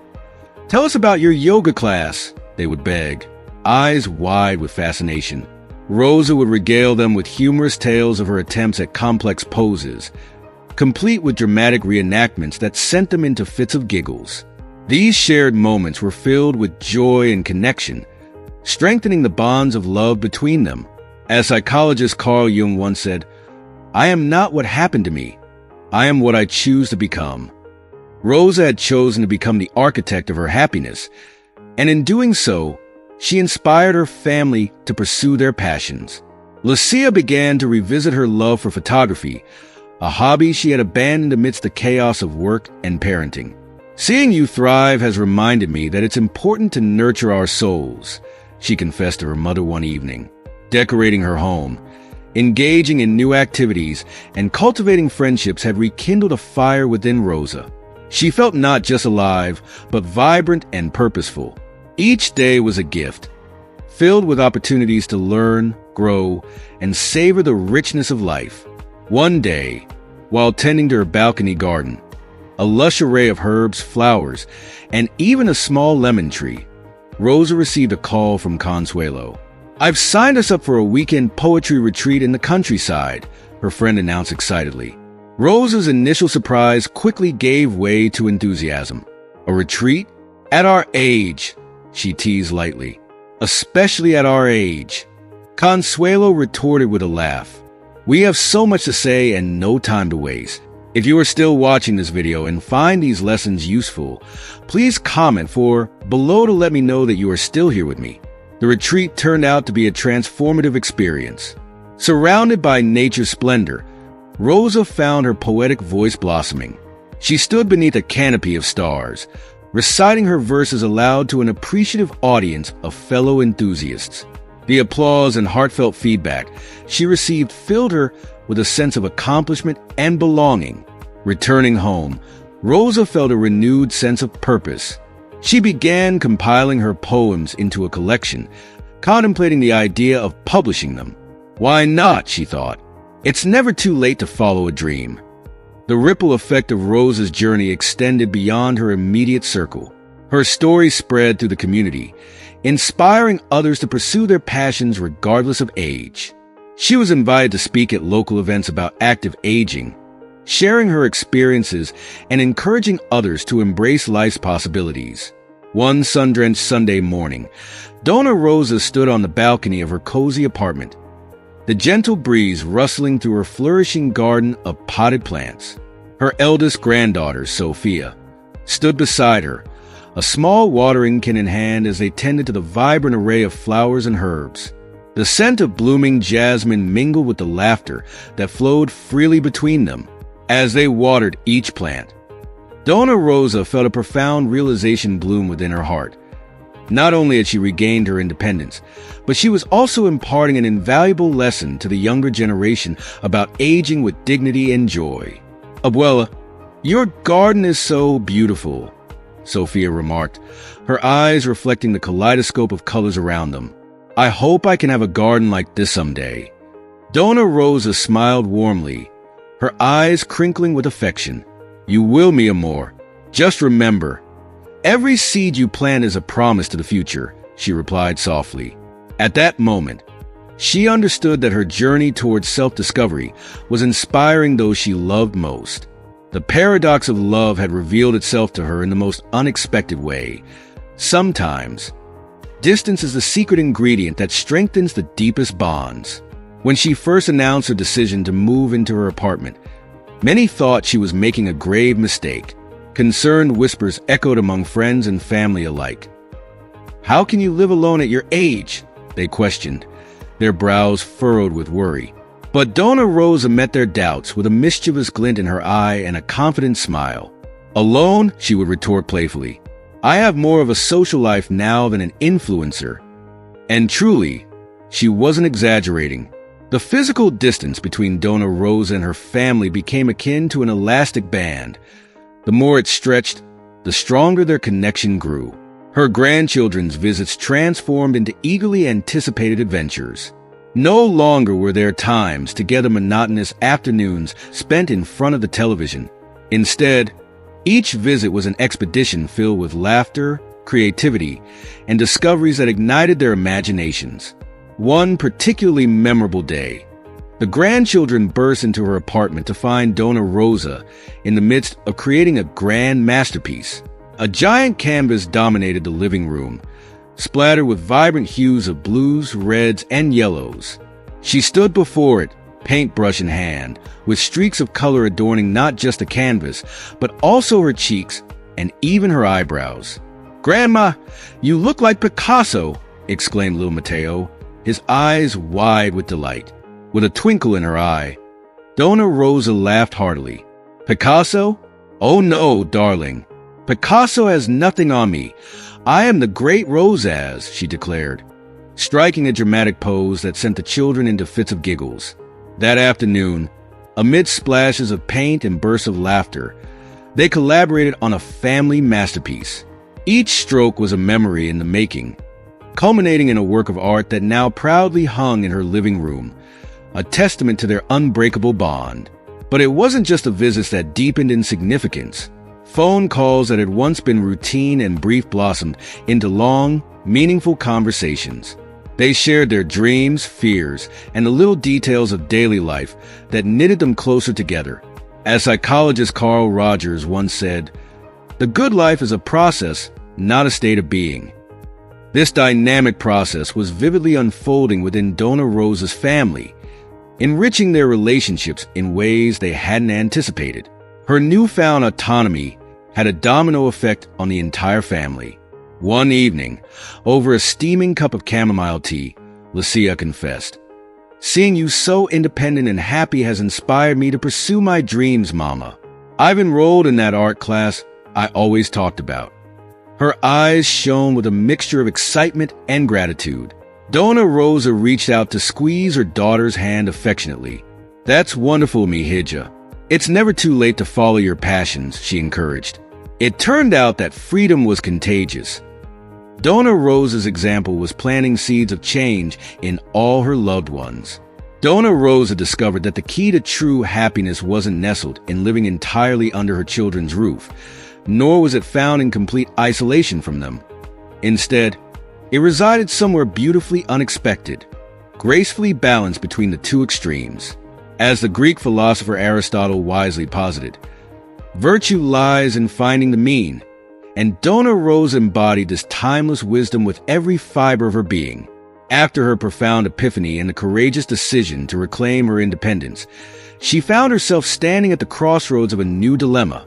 tell us about your yoga class," they would beg, eyes wide with fascination. Rosa would regale them with humorous tales of her attempts at complex poses, complete with dramatic reenactments that sent them into fits of giggles. These shared moments were filled with joy and connection, strengthening the bonds of love between them. As psychologist Carl Jung once said, "I am not what happened to me. I am what I choose to become." Rosa had chosen to become the architect of her happiness, and in doing so, she inspired her family to pursue their passions. Lucia began to revisit her love for photography, a hobby she had abandoned amidst the chaos of work and parenting. "Seeing you thrive has reminded me that it's important to nurture our souls," she confessed to her mother one evening. Decorating her home, engaging in new activities, and cultivating friendships had rekindled a fire within Rosa. She felt not just alive, but vibrant and purposeful. Each day was a gift, filled with opportunities to learn, grow, and savor the richness of life. One day, while tending to her balcony garden, a lush array of herbs, flowers, and even a small lemon tree, Rosa received a call from Consuelo. "I've signed us up for a weekend poetry retreat in the countryside," her friend announced excitedly. Rosa's initial surprise quickly gave way to enthusiasm. "A retreat? At our age," she teased lightly. "Especially at our age." Consuelo retorted with a laugh. "We have so much to say and no time to waste. If you are still watching this video and find these lessons useful, please comment below to let me know that you are still here with me." The retreat turned out to be a transformative experience. Surrounded by nature's splendor, Rosa found her poetic voice blossoming. She stood beneath a canopy of stars, reciting her verses aloud to an appreciative audience of fellow enthusiasts. The applause and heartfelt feedback she received filled her with a sense of accomplishment and belonging. Returning home, Rosa felt a renewed sense of purpose. She began compiling her poems into a collection, contemplating the idea of publishing them. "Why not?" she thought. "It's never too late to follow a dream." The ripple effect of Rosa's journey extended beyond her immediate circle. Her story spread through the community, inspiring others to pursue their passions regardless of age. She was invited to speak at local events about active aging, sharing her experiences and encouraging others to embrace life's possibilities. One sun-drenched Sunday morning, Dona Rosa stood on the balcony of her cozy apartment, the gentle breeze rustling through her flourishing garden of potted plants. Her eldest granddaughter, Sophia, stood beside her, a small watering can in hand as they tended to the vibrant array of flowers and herbs. The scent of blooming jasmine mingled with the laughter that flowed freely between them as they watered each plant. Dona Rosa felt a profound realization bloom within her heart. Not only had she regained her independence, but she was also imparting an invaluable lesson to the younger generation about aging with dignity and joy. "Abuela, your garden is so beautiful," Sophia remarked, her eyes reflecting the kaleidoscope of colors around them. "I hope I can have a garden like this someday." Dona Rosa smiled warmly, her eyes crinkling with affection. "You will, mi amor. Just remember, every seed you plant is a promise to the future," she replied softly. At that moment, she understood that her journey towards self-discovery was inspiring those she loved most. The paradox of love had revealed itself to her in the most unexpected way. Sometimes, distance is the secret ingredient that strengthens the deepest bonds. When she first announced her decision to move into her apartment, many thought she was making a grave mistake. Concerned whispers echoed among friends and family alike. "How can you live alone at your age?" they questioned, their brows furrowed with worry. But Dona Rosa met their doubts with a mischievous glint in her eye and a confident smile. "Alone?" she would retort playfully. "I have more of a social life now than an influencer." And truly, she wasn't exaggerating. The physical distance between Dona Rosa and her family became akin to an elastic band. The more it stretched, the stronger their connection grew. Her grandchildren's visits transformed into eagerly anticipated adventures. No longer were there times together monotonous afternoons spent in front of the television. Instead, each visit was an expedition filled with laughter, creativity, and discoveries that ignited their imaginations. One particularly memorable day, the grandchildren burst into her apartment to find Dona Rosa in the midst of creating a grand masterpiece. A giant canvas dominated the living room, splattered with vibrant hues of blues, reds, and yellows. She stood before it, paintbrush in hand, with streaks of color adorning not just the canvas, but also her cheeks and even her eyebrows. "Grandma, you look like Picasso!" exclaimed little Mateo, his eyes wide with delight. With a twinkle in her eye, Dona Rosa laughed heartily. "Picasso? Oh no, darling. "Picasso has nothing on me. I am the great Rosas," she declared, striking a dramatic pose that sent the children into fits of giggles. That afternoon, amid splashes of paint and bursts of laughter, they collaborated on a family masterpiece. Each stroke was a memory in the making, culminating in a work of art that now proudly hung in her living room, a testament to their unbreakable bond. But it wasn't just the visits that deepened in significance. Phone calls that had once been routine and brief blossomed into long, meaningful conversations. They shared their dreams, fears, and the little details of daily life that knitted them closer together. As psychologist Carl Rogers once said, "The good life is a process, not a state of being." This dynamic process was vividly unfolding within Donna Rosa's family, enriching their relationships in ways they hadn't anticipated. Her newfound autonomy had a domino effect on the entire family. One evening, over a steaming cup of chamomile tea, Lucia confessed, "Seeing you so independent and happy has inspired me to pursue my dreams, Mama. I've enrolled in that art class I always talked about." Her eyes shone with a mixture of excitement and gratitude. Donna Rosa reached out to squeeze her daughter's hand affectionately. "That's wonderful, Mihija. It's never too late to follow your passions," she encouraged. It turned out that freedom was contagious. Donna Rosa's example was planting seeds of change in all her loved ones. Donna Rosa discovered that the key to true happiness wasn't nestled in living entirely under her children's roof, nor was it found in complete isolation from them. Instead, it resided somewhere beautifully unexpected, gracefully balanced between the two extremes. As the Greek philosopher Aristotle wisely posited, virtue lies in finding the mean, and Donna Rosa embodied this timeless wisdom with every fiber of her being. After her profound epiphany and the courageous decision to reclaim her independence, she found herself standing at the crossroads of a new dilemma.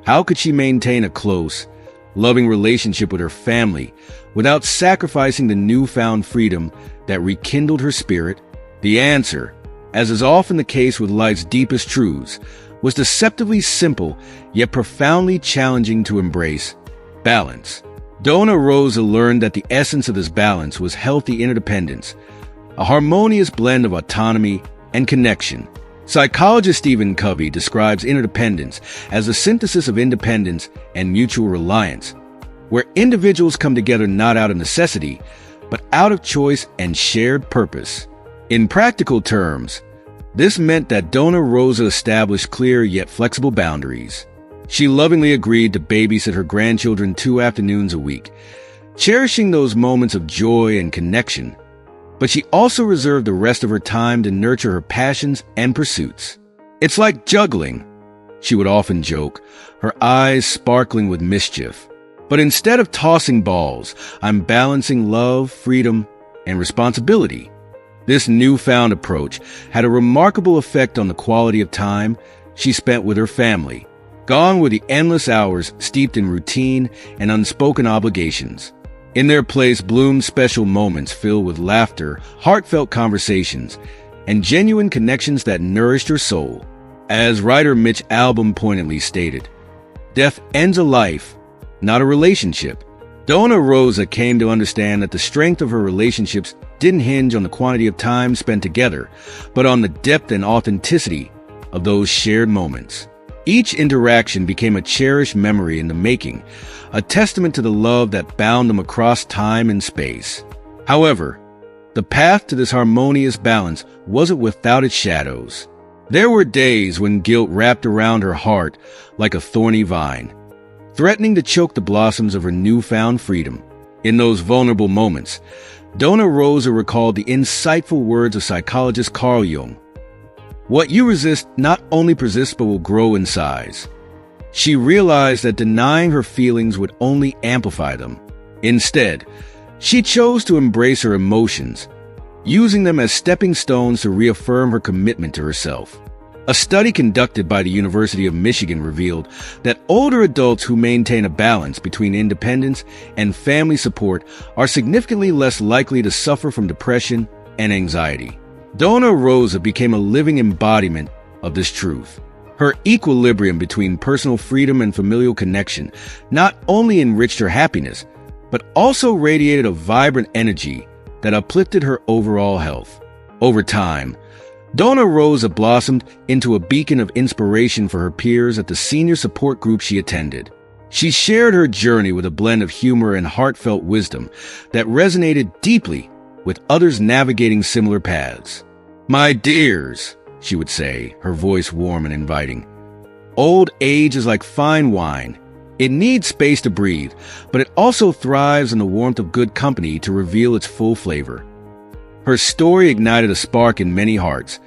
How could she maintain a close, loving relationship with her family without sacrificing the newfound freedom that rekindled her spirit? The answer, as is often the case with life's deepest truths, was deceptively simple yet profoundly challenging to embrace: balance. Donna Rosa learned that the essence of this balance was healthy interdependence, a harmonious blend of autonomy and connection. Psychologist Stephen Covey describes interdependence as a synthesis of independence and mutual reliance, where individuals come together not out of necessity, but out of choice and shared purpose. In practical terms, this meant that Donna Rosa established clear yet flexible boundaries. She lovingly agreed to babysit her grandchildren 2 afternoons a week, cherishing those moments of joy and connection. But she also reserved the rest of her time to nurture her passions and pursuits. "It's like juggling," she would often joke, her eyes sparkling with mischief. "But instead of tossing balls, I'm balancing love, freedom, and responsibility." This newfound approach had a remarkable effect on the quality of time she spent with her family. Gone were the endless hours steeped in routine and unspoken obligations. In their place bloomed special moments filled with laughter, heartfelt conversations, and genuine connections that nourished her soul. As writer Mitch Albom poignantly stated, "Death ends a life, not a relationship." Donna Rosa came to understand that the strength of her relationships didn't hinge on the quantity of time spent together, but on the depth and authenticity of those shared moments. Each interaction became a cherished memory in the making, a testament to the love that bound them across time and space. However, the path to this harmonious balance wasn't without its shadows. There were days when guilt wrapped around her heart like a thorny vine, threatening to choke the blossoms of her newfound freedom. In those vulnerable moments, Donna Rosa recalled the insightful words of psychologist Carl Jung. "What you resist not only persists but will grow in size." She realized that denying her feelings would only amplify them. Instead, she chose to embrace her emotions, using them as stepping stones to reaffirm her commitment to herself. A study conducted by the University of Michigan revealed that older adults who maintain a balance between independence and family support are significantly less likely to suffer from depression and anxiety. Donna Rosa became a living embodiment of this truth. Her equilibrium between personal freedom and familial connection not only enriched her happiness, but also radiated a vibrant energy that uplifted her overall health. Over time, Donna Rosa blossomed into a beacon of inspiration for her peers at the senior support group she attended. She shared her journey with a blend of humor and heartfelt wisdom that resonated deeply with others navigating similar paths. "My dears," she would say, her voice warm and inviting, "old age is like fine wine. It needs space to breathe, but it also thrives in the warmth of good company to reveal its full flavor." Her story ignited a spark in many hearts,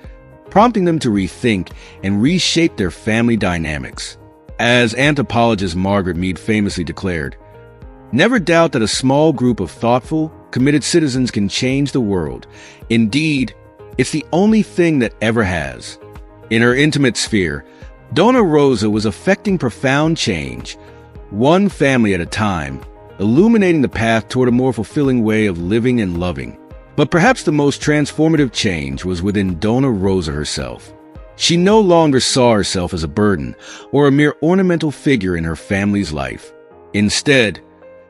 prompting them to rethink and reshape their family dynamics. As anthropologist Margaret Mead famously declared, "Never doubt that a small group of thoughtful, committed citizens can change the world. Indeed, it's the only thing that ever has." In her intimate sphere, Donna Rosa was effecting profound change, one family at a time, illuminating the path toward a more fulfilling way of living and loving. But perhaps the most transformative change was within Donna Rosa herself. She no longer saw herself as a burden or a mere ornamental figure in her family's life. Instead,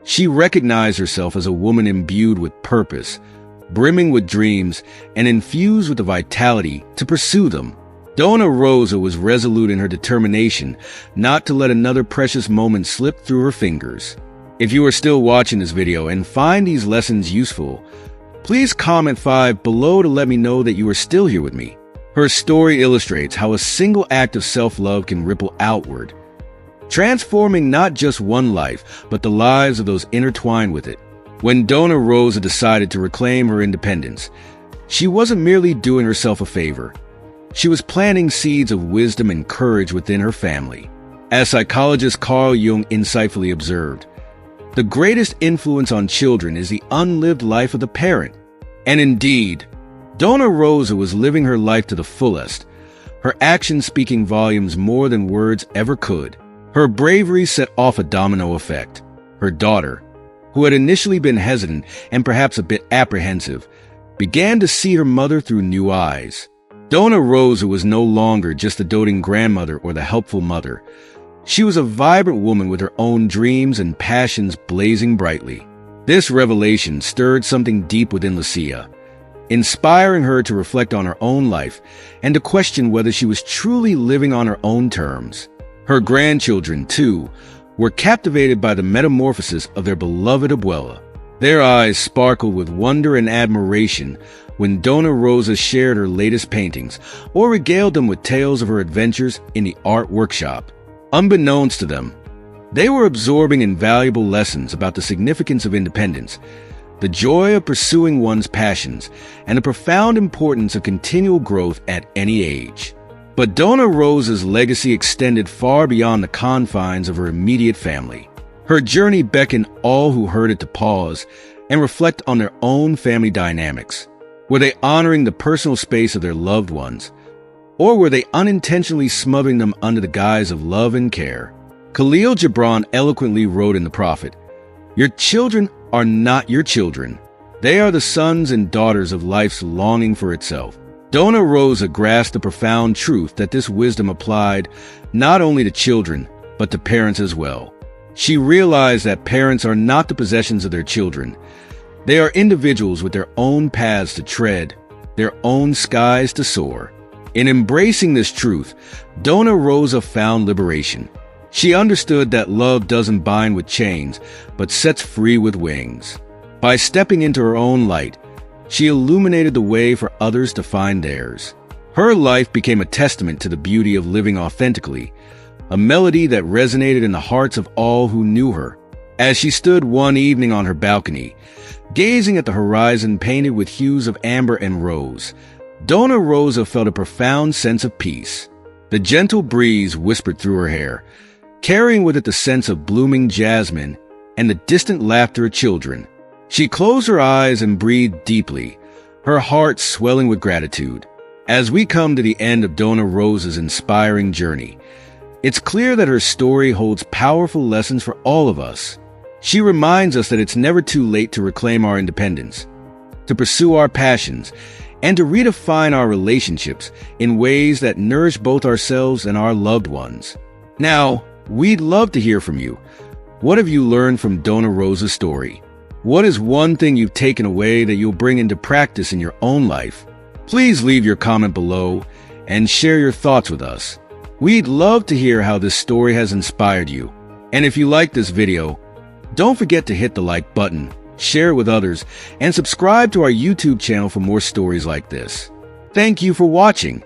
she recognized herself as a woman imbued with purpose, brimming with dreams, and infused with the vitality to pursue them. Donna Rosa was resolute in her determination not to let another precious moment slip through her fingers. If you are still watching this video and find these lessons useful, please comment 5 below to let me know that you are still here with me. Her story illustrates how a single act of self-love can ripple outward, transforming not just one life, but the lives of those intertwined with it. When Donna Rosa decided to reclaim her independence, she wasn't merely doing herself a favor. She was planting seeds of wisdom and courage within her family. As psychologist Carl Jung insightfully observed, the greatest influence on children is the unlived life of the parent. And indeed, Donna Rosa was living her life to the fullest, her actions speaking volumes more than words ever could. Her bravery set off a domino effect. Her daughter, who had initially been hesitant and perhaps a bit apprehensive, began to see her mother through new eyes. Donna Rosa was no longer just the doting grandmother or the helpful mother. She was a vibrant woman with her own dreams and passions blazing brightly. This revelation stirred something deep within Lucia, inspiring her to reflect on her own life and to question whether she was truly living on her own terms. Her grandchildren, too, were captivated by the metamorphosis of their beloved abuela. Their eyes sparkled with wonder and admiration when Donna Rosa shared her latest paintings or regaled them with tales of her adventures in the art workshop. Unbeknownst to them, they were absorbing invaluable lessons about the significance of independence, the joy of pursuing one's passions, and the profound importance of continual growth at any age. But Donna Rosa's legacy extended far beyond the confines of her immediate family. Her journey beckoned all who heard it to pause and reflect on their own family dynamics. Were they honoring the personal space of their loved ones, or were they unintentionally smothering them under the guise of love and care? Khalil Gibran eloquently wrote in The Prophet, "Your children are not your children. They are the sons and daughters of life's longing for itself." Donna Rosa grasped the profound truth that this wisdom applied not only to children, but to parents as well. She realized that parents are not the possessions of their children. They are individuals with their own paths to tread, their own skies to soar. In embracing this truth, Donna Rosa found liberation. She understood that love doesn't bind with chains, but sets free with wings. By stepping into her own light, she illuminated the way for others to find theirs. Her life became a testament to the beauty of living authentically, a melody that resonated in the hearts of all who knew her. As she stood one evening on her balcony, gazing at the horizon painted with hues of amber and rose, Donna Rosa felt a profound sense of peace. The gentle breeze whispered through her hair, carrying with it the sense of blooming jasmine and the distant laughter of children. She closed her eyes and breathed deeply, her heart swelling with gratitude. As we come to the end of Donna Rosa's inspiring journey, it's clear that her story holds powerful lessons for all of us. She reminds us that it's never too late to reclaim our independence, to pursue our passions, and to redefine our relationships in ways that nourish both ourselves and our loved ones. Now, we'd love to hear from you. What have you learned from Donna Rosa's story? What is one thing you've taken away that you'll bring into practice in your own life? Please leave your comment below and share your thoughts with us. We'd love to hear how this story has inspired you. And if you like this video, don't forget to hit the like button, share it with others, and subscribe to our YouTube channel for more stories like this. Thank you for watching.